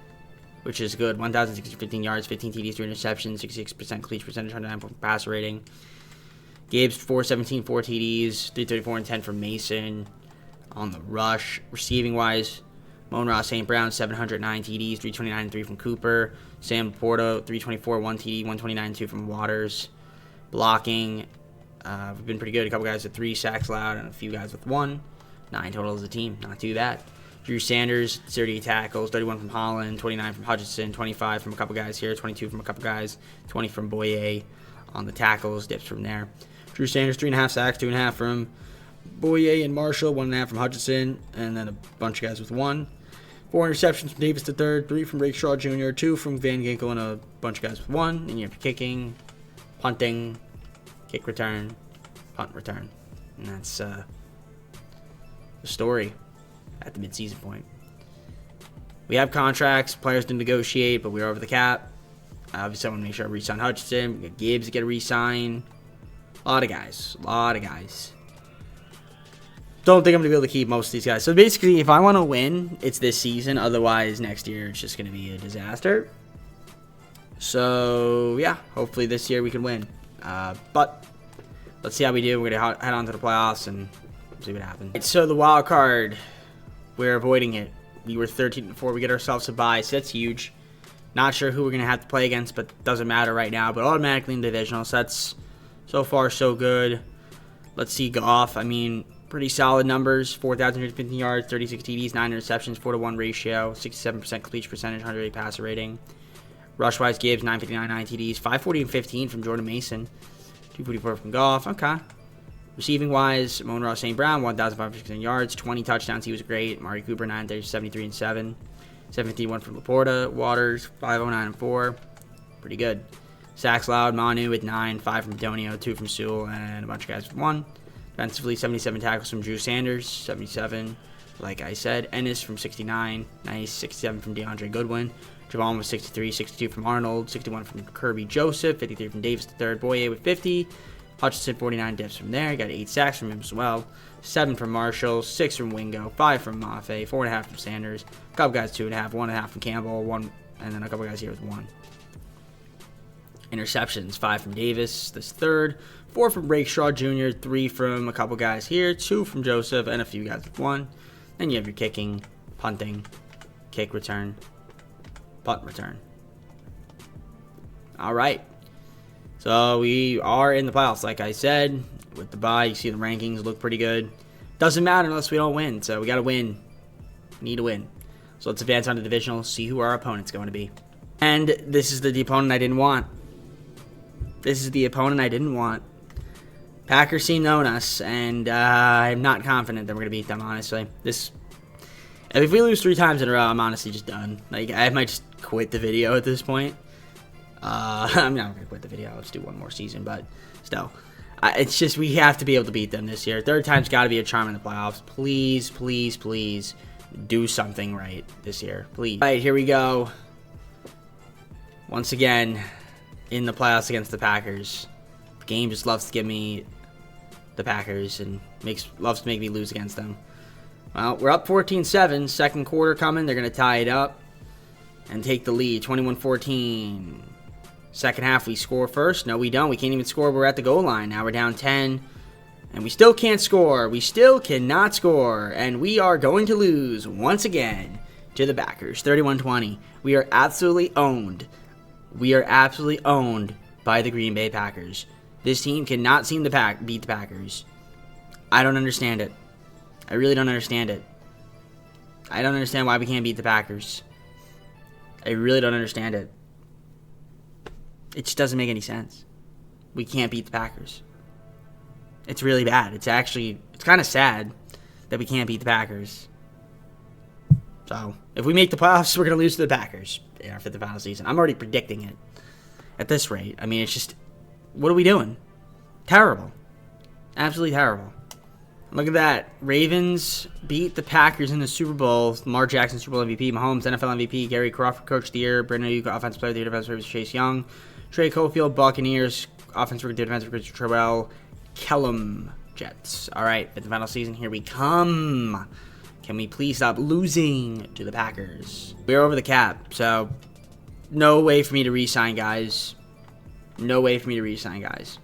which is good. 1,615 yards, 15 TDs, 3 interceptions, 66% completion percentage, 109 passer rating. Gibbs, 417, 4 TDs, 334 and 10 for Mason on the rush. Receiving-wise, Monroe St. Brown, 709 TDs, 329 and 3 from Cooper. Sam Porto, 324, 1 TD, 129 and 2 from Waters. Blocking, we've been pretty good. A couple guys with 3 sacks allowed and a few guys with 1. 9 total as a team. Not too bad. Drew Sanders, 30 tackles, 31 from Holland, 29 from Hutchinson, 25 from a couple guys here, 22 from a couple guys, 20 from Boye on the tackles, dips from there. Drew Sanders, 3.5 sacks, 2.5 from Boye and Marshall, 1.5 from Hutchinson, and then a bunch of guys with 1. 4 interceptions from Davis III, 3 from Rakestraw Jr., 2 from Van Ginkel, and a bunch of guys with 1. And you have kicking, punting, kick return, punt return. And that's the story at the midseason point. We have contracts, players to negotiate, but we're over the cap. Obviously, I want to make sure I re-sign Hutchinson. We got Gibbs to get a re-sign. A lot of guys. Don't think I'm going to be able to keep most of these guys. So basically, if I want to win, it's this season. Otherwise, next year, it's just going to be a disaster. So, yeah, hopefully this year we can win. But let's see how we do. We're going to head on to the playoffs and see what happens. Right, so the wild card, we're avoiding it. We were 13-4. We get ourselves a bye, so that's huge. Not sure who we're going to have to play against, but doesn't matter right now. But automatically in the divisional, so that's so far so good. Let's see Goff. I mean, pretty solid numbers. 4,115 yards, 36 TDs, 9 interceptions, 4-to-1 ratio, 67% completion percentage, 108 passer rating. Rush-wise, Gibbs, 959, 9 TDs, 540 and 15 from Jordan Mason, 244 from Goff. Okay. Receiving wise, Monroe St. Brown, 1,516 yards, 20 touchdowns. He was great. Mari Cooper, 973 and 7. 751 from Laporta. Waters, 509 and 4. Pretty good. Sacks Loud, Manu with 9, 5 from Donio, 2 from Sewell, and a bunch of guys with 1. Defensively, 77 tackles from Drew Sanders, 77. Like I said, Ennis from 69, nice, 67 from DeAndre Goodwin. Javon with 63, 62 from Arnold, 61 from Kirby Joseph, 53 from Davis III. Boye with 50. Hutchinson, 49 diffs from there. Got 8 sacks from him as well. 7 from Marshall, 6 from Wingo, 5 from Mafe, 4.5 from Sanders. A couple guys 2.5, 1.5 from Campbell, 1, and then a couple guys here with 1. Interceptions, 5 from Davis, this third. 4 from Rakestraw Jr., 3 from a couple guys here, 2 from Joseph, and a few guys with 1. Then you have your kicking, punting, kick return, punt return. All right. So we are in the playoffs, like I said. With the bye, you see the rankings look pretty good. Doesn't matter unless we don't win, so we got to win. Need to win. So let's advance on to divisional, see who our opponent's going to be. And this is the opponent I didn't want. This is the opponent I didn't want. Packers seem to own us, and I'm not confident that we're going to beat them, honestly. If we lose 3 times in a row, I'm honestly just done. Like, I might just quit the video at this point. I'm not going to quit the video. Let's do one more season, but still. It's just we have to be able to beat them this year. 3rd time's got to be a charm in the playoffs. Please, please, please do something right this year. Please. All right, here we go. Once again, in the playoffs against the Packers. The game just loves to give me the Packers and loves to make me lose against them. Well, we're up 14-7. Second quarter coming. They're going to tie it up and take the lead. 21-14. Second half, we score first. No, we don't. We can't even score. We're at the goal line. Now we're down 10. And we still can't score. We still cannot score. And we are going to lose once again to the Packers. 31-20. We are absolutely owned. We are absolutely owned by the Green Bay Packers. This team cannot seem to beat the Packers. I don't understand it. I really don't understand it. I don't understand why we can't beat the Packers. I really don't understand it. It just doesn't make any sense. We can't beat the Packers. It's really bad. It's kind of sad that we can't beat the Packers. So, if we make the playoffs, we're going to lose to the Packers in our 5th and final season. I'm already predicting it at this rate. I mean, it's just, what are we doing? Terrible. Absolutely terrible. Look at that. Ravens beat the Packers in the Super Bowl. Lamar Jackson, Super Bowl MVP. Mahomes, NFL MVP. Gary Crawford, Coach of the Year. Brandon Ayuk, Offensive Player of the Year. Defensive Player, Chase Young. Trey Cofield, Buccaneers. Offensive Rookie of the Year. Defensive Rookie, Terrell Kellum, Jets. All right, 5th and final season. Here we come. Can we please stop losing to the Packers? We're over the cap, so no way for me to re-sign guys. No way for me to re-sign guys.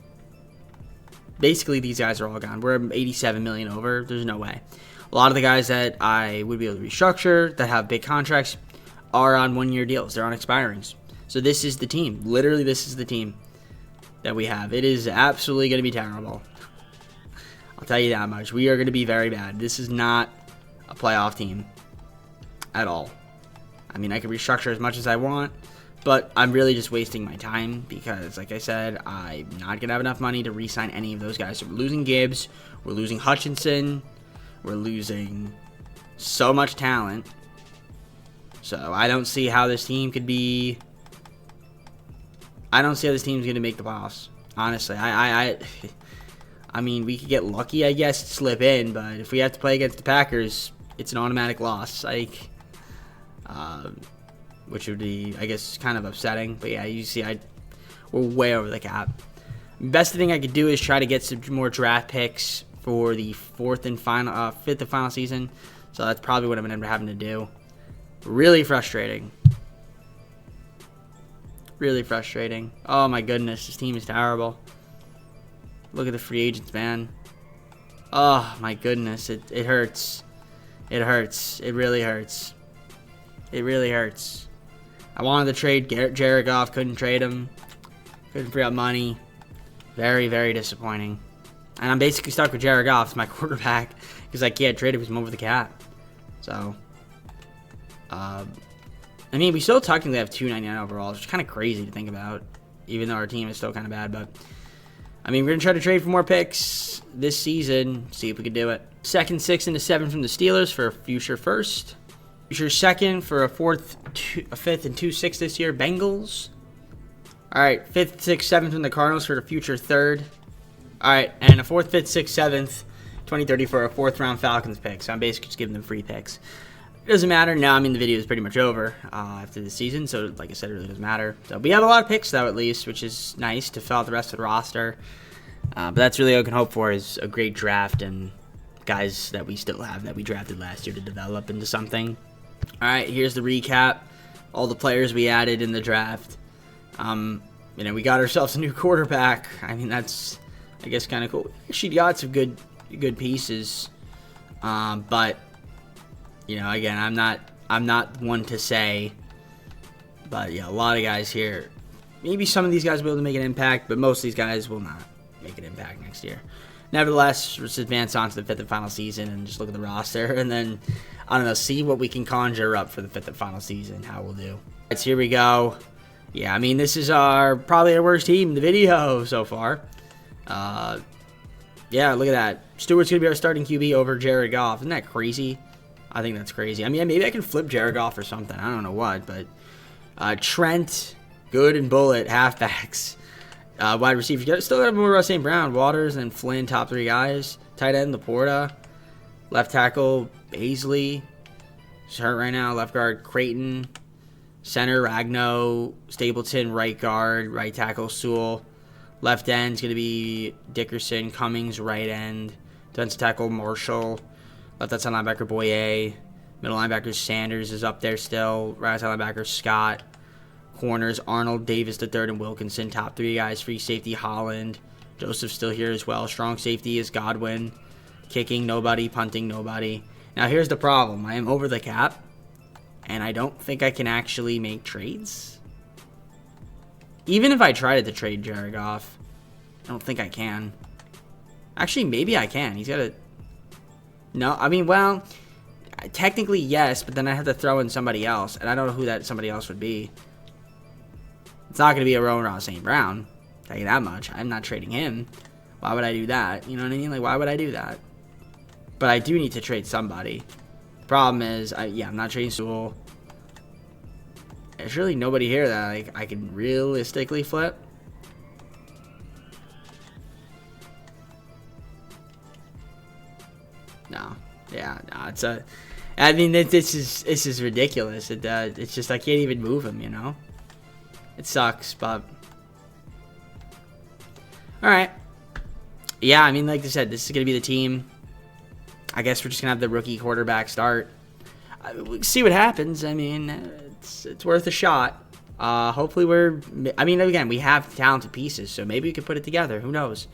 Basically, these guys are all gone. We're $87 million over. There's no way. A lot of the guys that I would be able to restructure, that have big contracts, are on 1-year deals. They're on expirings. So this is the team. Literally, this is the team that we have. It is absolutely going to be terrible. I'll tell you that much. We are going to be very bad. This is not a playoff team at all. I mean, I can restructure as much as I want, but I'm really just wasting my time because, like I said, I'm not going to have enough money to re-sign any of those guys. So we're losing Gibbs. We're losing Hutchinson. We're losing so much talent. So I don't see how this team could be... I don't see how this team's going to make the playoffs. Honestly, I mean, we could get lucky, I guess, to slip in, but if we have to play against the Packers, it's an automatic loss. Like, which would be, I guess, kind of upsetting. But yeah, you see, we're way over the cap. Best thing I could do is try to get some more draft picks for the 5th and final season. So that's probably what I'm going to end up having to do. Really frustrating. Really frustrating. Oh my goodness, this team is terrible. Look at the free agents, man. Oh my goodness, it hurts. It hurts. It really hurts. It really hurts. I wanted to trade Jared Goff, couldn't trade him. Couldn't free up money. Very, very disappointing. And I'm basically stuck with Jared Goff as my quarterback because I can't trade him because I'm over the cap. So, I mean, we still technically have 299 overall, which is kind of crazy to think about, even though our team is still kind of bad. But I mean, we're going to try to trade for more picks this season. See if we can do it. 2nd, 6th, and a 7th from the Steelers for a future 1st. Future 2nd for a 4th, a 5th, and 2 6th this year. Bengals. All right, 5th, 6th, 7th from the Cardinals for the future 3rd. All right, and a 4th, 5th, 6th, 7th, 2030 for a 4th round Falcons pick. So I'm basically just giving them free picks. It doesn't matter now. I mean, the video is pretty much over after the season, so like I said, it really doesn't matter. So we have a lot of picks though, at least, which is nice to fill out the rest of the roster. But that's really all I can hope for is a great draft and guys that we still have that we drafted last year to develop into something. All right, here's the recap. All the players we added in the draft. You know, we got ourselves a new quarterback. I mean, that's, I guess, kind of cool. We actually got some good pieces. But you know, again, I'm not one to say, but yeah, a lot of guys here. Maybe some of these guys will be able to make an impact, but most of these guys will not make an impact next year. Nevertheless, let's advance on to the 5th and final season and just look at the roster, and then I don't know, see what we can conjure up for the 5th and final season. How we'll do. Right, so here we go. Yeah, I mean, this is probably our worst team in the video so far. Yeah, look at that. Stewart's gonna be our starting QB over Jared Goff. Isn't that crazy? I think that's crazy. I mean, maybe I can flip Jared Goff or something. I don't know what, but Trent, Good, and Bullet, halfbacks. Wide receiver. Still got more Russ St. Brown, Waters, and Flynn, top 3 guys. Tight end, Laporta. Left tackle, Baisley. He's hurt right now. Left guard, Creighton. Center, Ragno. Stapleton, right guard. Right tackle, Sewell. Left end is going to be Dickerson. Cummings, right end. Defensive tackle, Marshall. Left outside linebacker, Boye. Middle linebacker, Sanders is up there still. Right outside linebacker, Scott. Corners, Arnold, Davis III, and Wilkinson. Top 3 guys. Free safety, Holland. Joseph's still here as well. Strong safety is Godwin. Kicking, nobody. Punting, nobody. Now, here's the problem. I am over the cap, and I don't think I can actually make trades. Even if I tried to trade Jared Goff, I don't think I can. Actually, maybe I can. He's got a... No, I mean, well, technically yes, but then I have to throw in somebody else, and I don't know who that somebody else would be. It's not going to be a Ross St. Brown, I'll tell you that much. I'm not trading him. Why would I do that? You know what I mean? Like, why would I do that? But I do need to trade somebody. The problem is, I'm not trading Sewell. There's really nobody here that I can realistically flip. No. Yeah, no, it's a... I mean, this is ridiculous. It's just I can't even move him, you know? It sucks, but... Alright. Yeah, I mean, like I said, this is going to be the team. I guess we're just going to have the rookie quarterback start. We'll see what happens. I mean, it's worth a shot. Hopefully I mean, again, we have talented pieces, so maybe we can put it together. Who knows?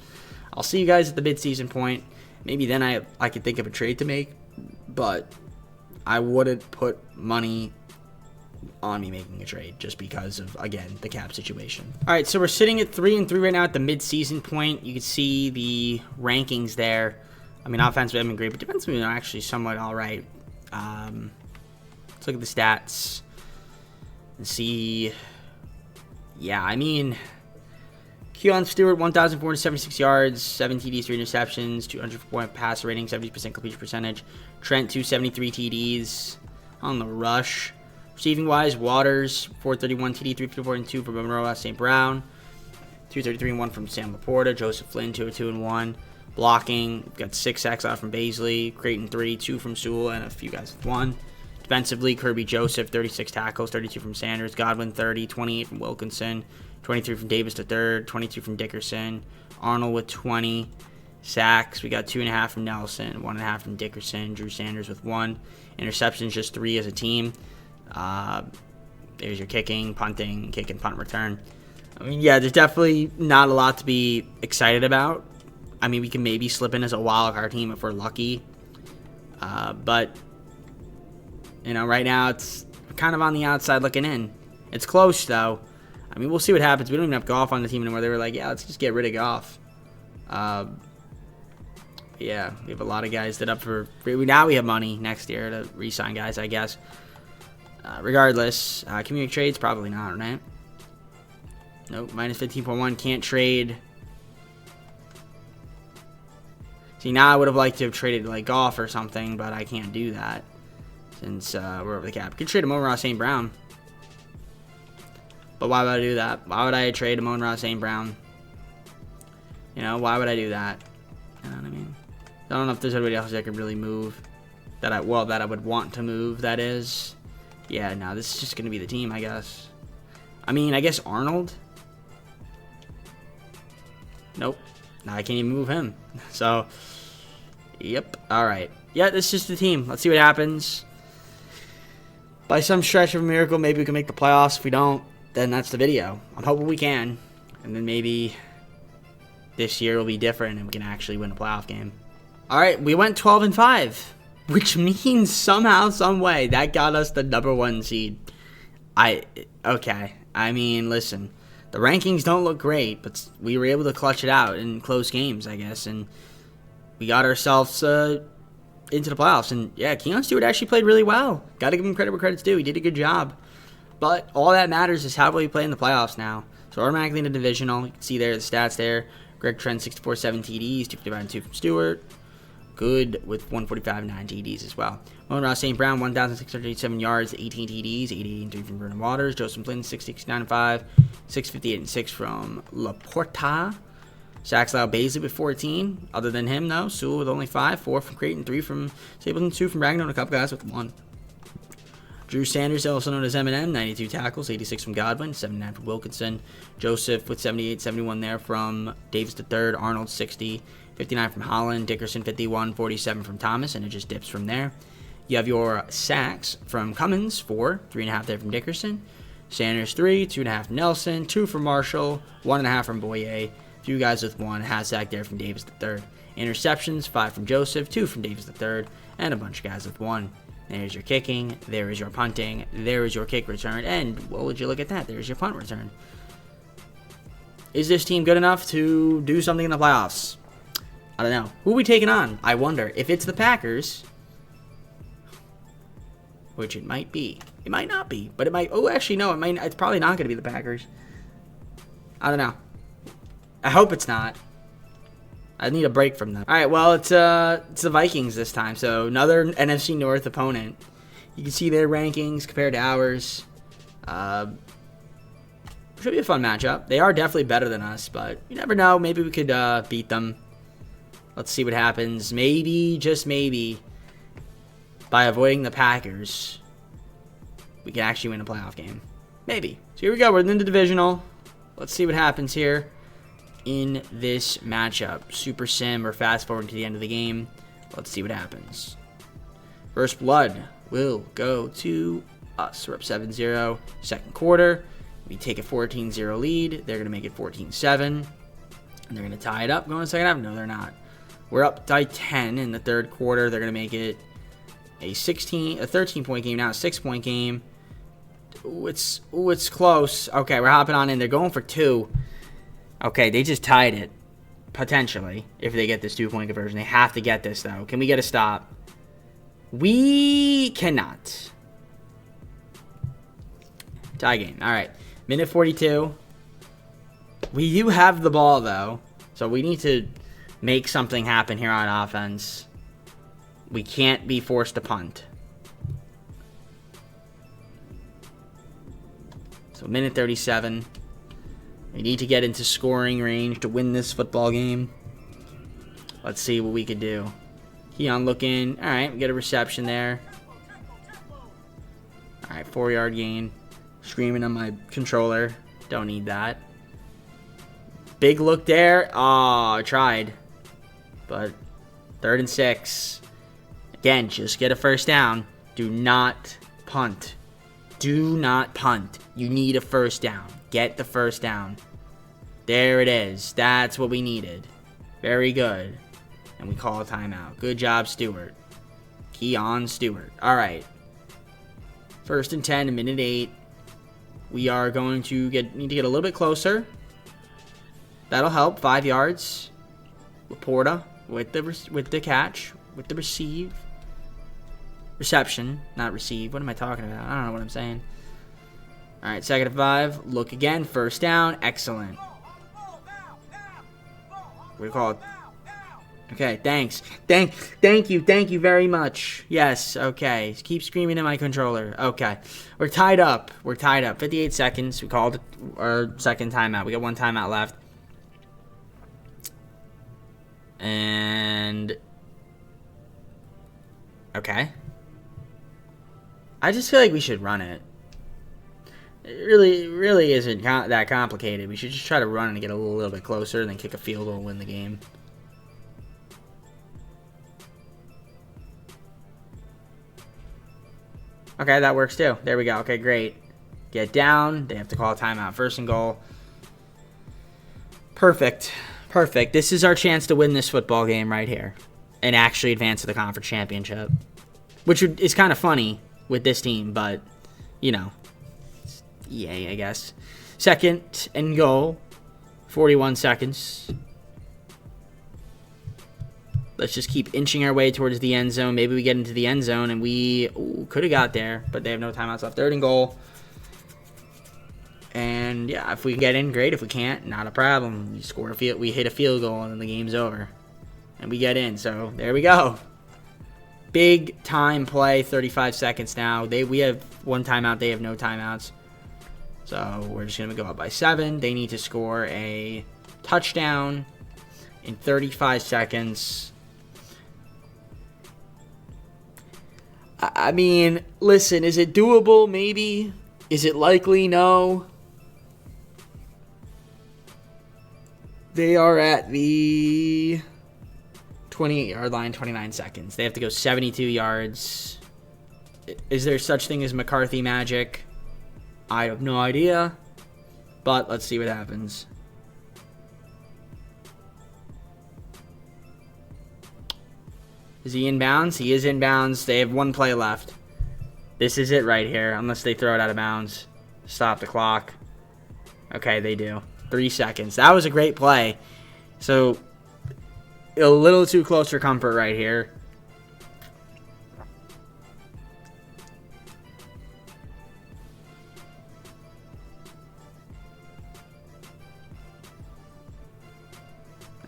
I'll see you guys at the midseason point. Maybe then I could think of a trade to make, but I wouldn't put money on me making a trade just because of, again, the cap situation. All right, so we're sitting at 3-3 right now at the mid-season point. You can see the rankings there. I mean, offensively, I've been great, but defensively, are actually somewhat all right. Let's look at the stats and see. Yeah, I mean, Keon Stewart, 1,476 yards, 7 TDs, 3 interceptions, 200-point pass rating, 70% completion percentage. Trent, 273 TDs on the rush. Receiving-wise, Waters, 431 TD, 354 and 2 from Monroe St. Brown. 233 and 1 from Sam Laporta. Joseph Flynn, 202 and 1. Blocking, we've got 6 sacks out from Baisley. Creighton, 3, 2 from Sewell, and a few guys with 1. Defensively, Kirby Joseph, 36 tackles, 32 from Sanders. Godwin, 30, 28 from Wilkinson. 23 from Davis III, 22 from Dickerson. Arnold with 20 sacks. We got 2.5 from Nelson, 1.5 from Dickerson. Drew Sanders with 1. Interceptions, just 3 as a team. There's your kicking, punting, kick and punt return. I mean, yeah, there's definitely not a lot to be excited about. I mean, we can maybe slip in as a wild card team if we're lucky. But, you know, right now it's kind of on the outside looking in. It's close, though. I mean, we'll see what happens. We don't even have Goff on the team anymore. They were like, yeah, let's just get rid of Goff. Yeah, we have a lot of guys that up for... Now we have money next year to re-sign guys, I guess. Regardless, can we make trades? Probably not, right? Nope, minus 15.1. Can't trade See, now I would have liked to have traded like Goff or something, but I can't do that since we're over the cap. Could trade Amon-Ra St. Brown. But why would I do that? Why would I trade Amon-Ra St. Brown? You know, why would I do that? You know what I mean? I don't know if there's anybody else I could really move. That I would want to move, that is. Yeah, no, this is just going to be the team, I guess. I mean, I guess Arnold? Nope. No, I can't even move him. So, yep. Alright. Yeah, this is just the team. Let's see what happens. By some stretch of a miracle, maybe we can make the playoffs. If we don't, then that's the video. I'm hoping we can. And then maybe this year will be different and we can actually win a playoff game. Alright, we went 12-5. Which means somehow, some way, that got us the #1 seed. Okay. I mean, listen. The rankings don't look great, but we were able to clutch it out in close games, I guess. And we got ourselves into the playoffs. And, yeah, Keon Stewart actually played really well. Got to give him credit where credit's due. He did a good job. But all that matters is how will we play in the playoffs now. So automatically in the divisional, you can see there the stats there. Greg Trent, 64-7 TDs, 255-2 from Stewart. Good with 145 and 9 TDs as well. Amon-Ra St. Brown, 1,687 yards, 18 TDs, 88-3 from Vernon Waters. Joseph Flynn, 669-5, 658-6 from Laporta. Sacks allowed Baisley with 14. Other than him, though, Sewell with only 5, 4 from Creighton, 3 from Stapleton, 2 from Ragnar, and a couple guys with 1. Drew Sanders, also known as Eminem, 92 tackles, 86 from Godwin, 79 from Wilkinson. Joseph with 78, 71 there from Davis III. Arnold, 60. 59 from Holland, Dickerson 51, 47 from Thomas, and it just dips from there. You have your sacks from Cummins, 4, 3.5 there from Dickerson. Sanders 3, 2.5 from Nelson, 2 from Marshall, 1.5 from Boyer. A few guys with 1, half sack there from Davis III. Interceptions, 5 from Joseph, 2 from Davis III, and a bunch of guys with 1. There's your kicking, there is your punting, there is your kick return, and well, would you look at that? There's your punt return. Is this team good enough to do something in the playoffs? I don't know. Who are we taking on? I wonder. If it's the Packers, which it might be. It might not be, but it might. Oh, actually, no. It might. It's probably not going to be the Packers. I don't know. I hope it's not. I need a break from them. All right. Well, it's the Vikings this time. So another NFC North opponent. You can see their rankings compared to ours. Should be a fun matchup. They are definitely better than us, but you never know. Maybe we could beat them. Let's see what happens. Maybe, just maybe, by avoiding the Packers, we can actually win a playoff game. Maybe. So here we go. We're in the divisional. Let's see what happens here in this matchup. Super sim or fast forward to the end of the game. Let's see what happens. First blood will go to us. We're up 7-0. Second quarter. We take a 14-0 lead. They're going to make it 14-7. And they're going to tie it up going to the second half. No, they're not. We're up by 10 in the third quarter. They're going to make it a 13-point game now, a 6-point game. It's close. Okay, we're hopping on in. They're going for 2. Okay, they just tied it, potentially, if they get this 2-point conversion. They have to get this, though. Can we get a stop? We cannot. Tie game. All right, minute 42. We do have the ball, though, so we need to make something happen here on offense. We can't be forced to punt. So minute 37. We need to get into scoring range to win this football game. Let's see what we could do. Keon looking. All right, we get a reception there. All right, 4-yard gain. Screaming on my controller. Don't need that. Big look there. Oh, I tried. But 3rd and 6. Again, just get a first down. Do not punt. Do not punt. You need a first down. Get the first down. There it is. That's what we needed. Very good. And we call a timeout. Good job, Stewart. Keon Stewart. All right. 1st and 10 in minute 8. We are going to need to get a little bit closer. That'll help. 5 yards. Laporta with the catch, with the reception, not receive. What am I talking about? I don't know what I'm saying. All right, 2nd and 5. Look again. First down. Excellent. We call it Okay, thanks. Thank you very much. Yes, okay. Keep screaming at my controller. Okay. We're tied up. 58 seconds. We called our second timeout. We got one timeout left. And... okay. I just feel like we should run it. It really isn't that complicated. We should just try to run and get a little bit closer and then kick a field goal and win the game. Okay, that works too. There we go. Okay, great. Get down. They have to call a timeout. First and goal. Perfect. This is our chance to win this football game right here and actually advance to the conference championship, which is kind of funny with this team, but, you know, yay, I guess. Second and goal. 41 seconds. Let's just keep inching our way towards the end zone. Maybe we get into the end zone, and we could have got there, but they have no timeouts left. Third and goal. And, yeah, if we can get in, great. If we can't, not a problem. We hit a field goal, and then the game's over. And we get in, so there we go. Big time play, 35 seconds now. We have one timeout. They have no timeouts. So we're just going to go up by 7. They need to score a touchdown in 35 seconds. I mean, listen, is it doable? Maybe. Is it likely? No. They are at the 28-yard line, 29 seconds. They have to go 72 yards. Is there such thing as McCarthy magic? I have no idea. But let's see what happens. Is he inbounds? He is inbounds. They have one play left. This is it right here, unless they throw it out of bounds. Stop the clock. Okay, they do. 3 seconds. That was a great play. So, a little too close for comfort right here.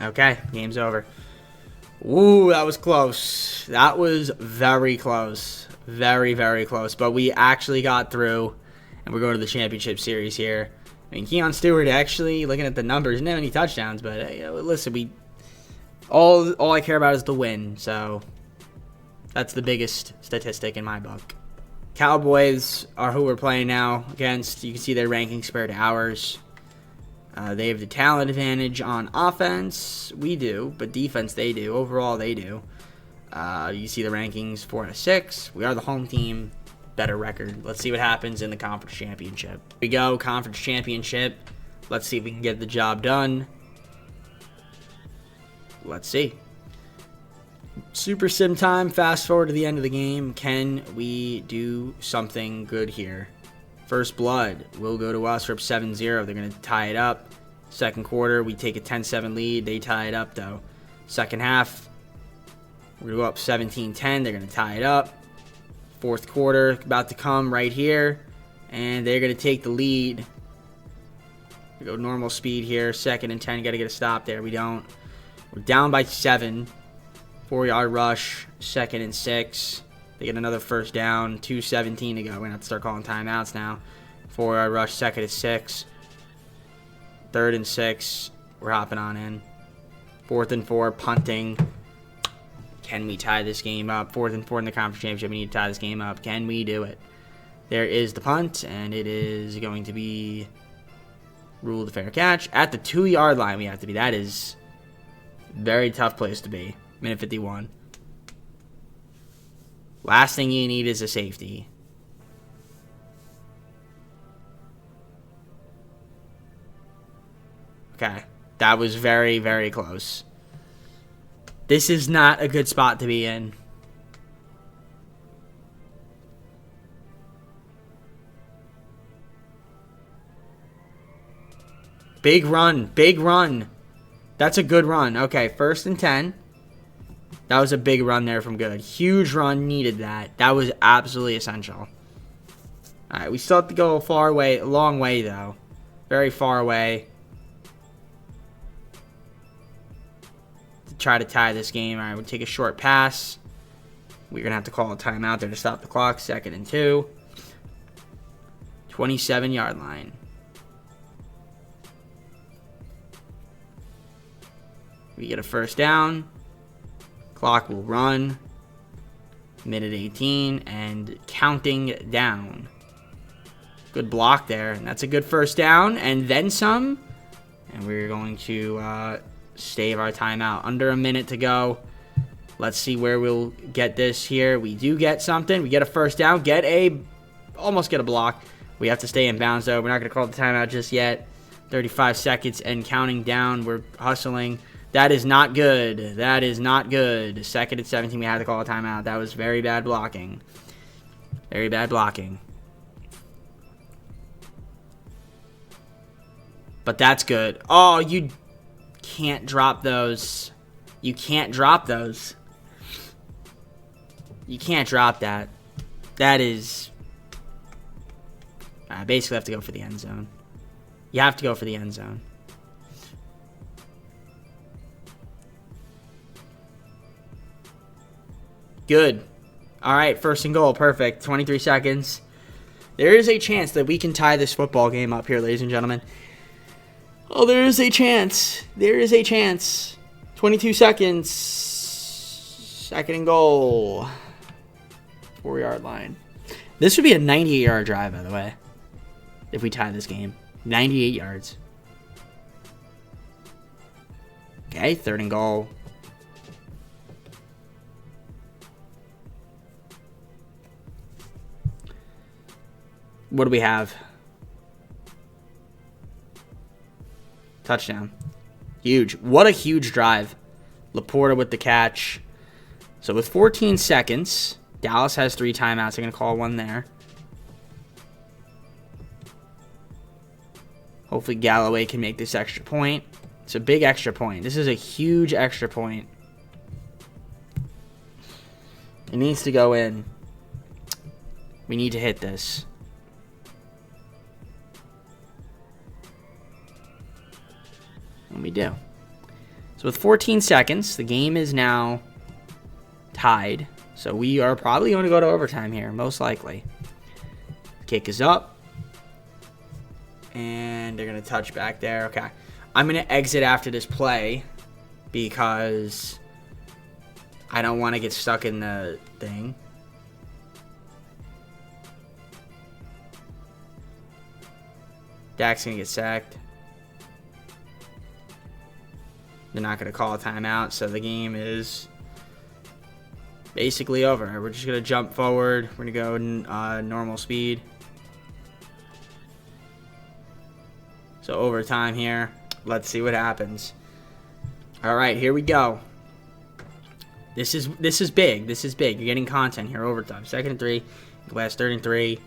Okay, game's over. Ooh, that was close. That was very close. Very, very close. But we actually got through, and we're going to the championship series here. I mean, Keon Stewart actually, looking at the numbers, didn't have any touchdowns, but listen, all I care about is the win, so that's the biggest statistic in my book. Cowboys are who we're playing now against. You can see their rankings compared to ours. They have the talent advantage on offense. We do, but defense they do. Overall, they do. You see the rankings 4 out of 6. We are the home team. Better record. Let's see what happens in the conference championship. Here we go, conference championship. Let's see if we can get the job done. Let's see. Super sim time. Fast forward to the end of the game. Can we do something good here? First blood will go to us for 7-0. They're going to tie it up. Second quarter, we take a 10-7 lead. They tie it up, though. Second half, we're going to go up 17-10. They're going to tie it up. Fourth quarter, about to come right here. And they're going to take the lead. We go normal speed here. 2nd and 10. Got to get a stop there. We don't. We're down by 7. 4-yard rush. 2nd and 6. They get another first down. 2:17 to go. We're going to have to start calling timeouts now. 4-yard rush. 2nd and 6. 3rd and 6. We're hopping on in. 4th and 4. Punting. Can we tie this game up? 4th and 4 in the conference championship. We need to tie this game up. Can we do it? There is the punt, and it is going to be ruled a fair catch. At the 2-yard line, we have to be. That is a very tough place to be. Minute 51. Last thing you need is a safety. Okay. That was very, very close. This is not a good spot to be in. Big run. Big run. That's a good run. Okay, 1st and 10. That was a big run there from Good. Huge run. Needed that. That was absolutely essential. All right, we still have to go a long way, though. Very far away. try to tie this game. All right, we'll take a short pass. We're going to have to call a timeout there to stop the clock. 2nd and 2. 27-yard line. We get a first down. Clock will run. Minute 18 and counting down. Good block there. And that's a good first down and then some. And we're going to save our timeout. Under a minute to go. Let's see where we'll get this here. We do get something. We get a first down. Almost get a block. We have to stay in bounds though. We're not going to call the timeout just yet. 35 seconds and counting down. We're hustling. That is not good. That is not good. 2nd and 17. We had to call a timeout. That was very bad blocking. Very bad blocking. But that's good. Oh, you can't drop those. You can't drop those. You can't drop that. That is... I basically have to go for the end zone. You have to go for the end zone. Good. All right, 1st and goal. Perfect. 23 seconds. There is a chance that we can tie this football game up here, ladies and gentlemen. Oh, there is a chance. There is a chance. 22 seconds. 2nd and goal. 4-yard line. This would be a 98-yard drive, by the way, if we tie this game. 98 yards. Okay, 3rd and goal. What do we have? Touchdown. Huge. What a huge drive. Laporta with the catch. So with 14 seconds, Dallas has 3 timeouts. They're going to call one there. Hopefully Galloway can make this extra point. It's a big extra point. This is a huge extra point. It needs to go in. We need to hit this. And we do. So with 14 seconds, the game is now tied. So we are probably going to go to overtime here, most likely. Kick is up. And they're going to touch back there. Okay. I'm going to exit after this play because I don't want to get stuck in the thing. Dak's going to get sacked. They're not going to call a timeout, so the game is basically over. We're just going to jump forward. We're going to go normal speed. So overtime here. Let's see what happens. All right, here we go. This is big. This is big. You're getting content here. Overtime. 2nd and 3. Last 3rd and 3.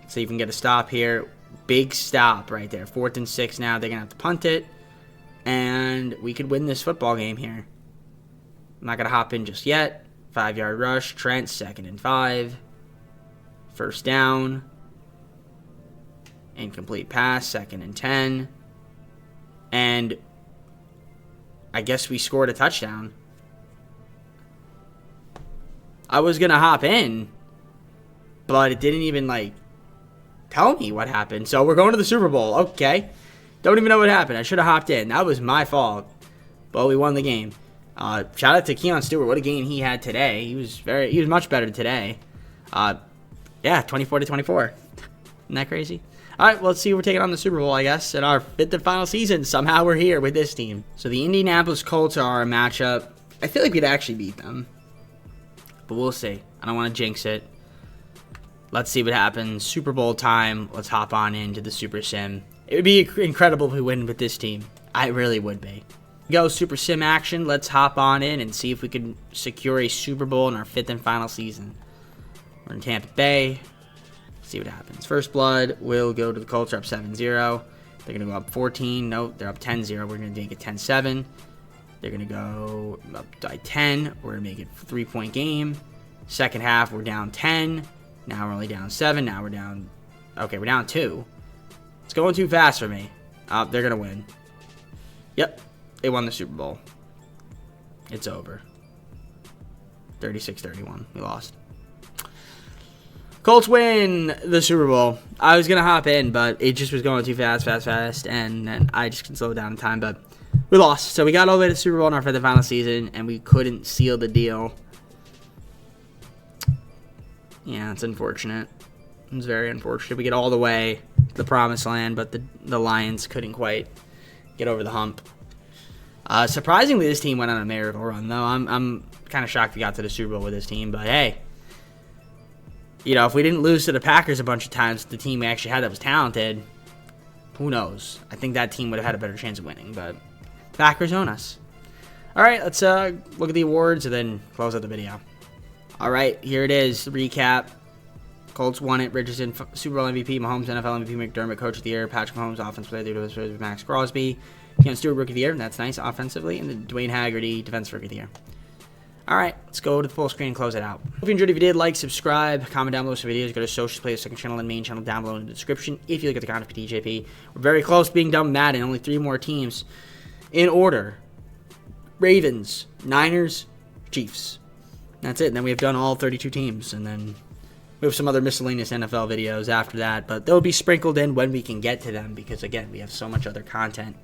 See if we can get a stop here. Big stop right there. 4th and 6 now. They're going to have to punt it. And we could win this football game here. I'm not going to hop in just yet. 5-yard rush. Trent, 2nd and 5. First down. Incomplete pass. 2nd and 10. And I guess we scored a touchdown. I was going to hop in, but it didn't even, tell me what happened. So we're going to the Super Bowl. Okay. Don't even know what happened. I should have hopped in. That was my fault. But we won the game. Shout out to Keon Stewart. What a game he had today. He was much better today. 24-24. Isn't that crazy? All right, well, let's see who we're taking on the Super Bowl, I guess, in our 5th and final season. Somehow we're here with this team. So the Indianapolis Colts are our matchup. I feel like we'd actually beat them. But we'll see. I don't want to jinx it. Let's see what happens. Super Bowl time. Let's hop on into the Super Sim. It would be incredible if we win with this team. I really would be. Go Super Sim action. Let's hop on in and see if we can secure a Super Bowl in our 5th and final season. We're in Tampa Bay. See what happens. First blood will go to the Colts. Are up 7-0. They're going to go up 14. Nope, they're up 10-0. We're going to make it 10-7. They're going to go up by 10. We're going to make it a 3-point game. Second half, we're down 10. Now we're only down 7. Now we're down... Okay, we're down 2. It's going too fast for me. They're going to win. Yep, they won the Super Bowl. It's over. 36-31. We lost. Colts win the Super Bowl. I was going to hop in, but it just was going too fast, and then I just couldn't slow down in time, but we lost. So we got all the way to the Super Bowl in our fifth final season, and we couldn't seal the deal. Yeah, it's unfortunate. It's very unfortunate. We get all the way to the promised land, but the Lions couldn't quite get over the hump. Surprisingly, this team went on a miracle run, though. I'm kind of shocked we got to the Super Bowl with this team, but hey. You know, if we didn't lose to the Packers a bunch of times, the team we actually had that was talented, who knows? I think that team would have had a better chance of winning, but the Packers own us. All right, let's look at the awards and then close out the video. All right, here it is. Recap. Colts won it. Richardson, Super Bowl MVP. Mahomes, NFL MVP. McDermott, Coach of the Year. Patrick Mahomes, Offensive Player of the Year. Max Crosby. Cam Stewart, Rookie of the Year. That's nice offensively. And then Dwayne Haggerty, Defensive Rookie of the Year. All right, let's go to the full screen and close it out. If you enjoyed, if you did, like, subscribe, comment down below some videos. Go to socials, play the second channel and main channel down below in the description. If you look at the content for TJP, we're very close to being done with Madden. Only 3 more teams in order: Ravens, Niners, Chiefs. That's it. And then we have done all 32 teams, and then we have some other miscellaneous NFL videos after that. But they'll be sprinkled in when we can get to them, because again, we have so much other content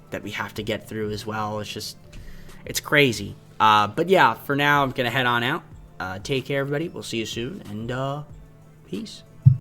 that we have to get through as well. It's crazy. But yeah, for now, I'm going to head on out. Take care, everybody. We'll see you soon, and peace.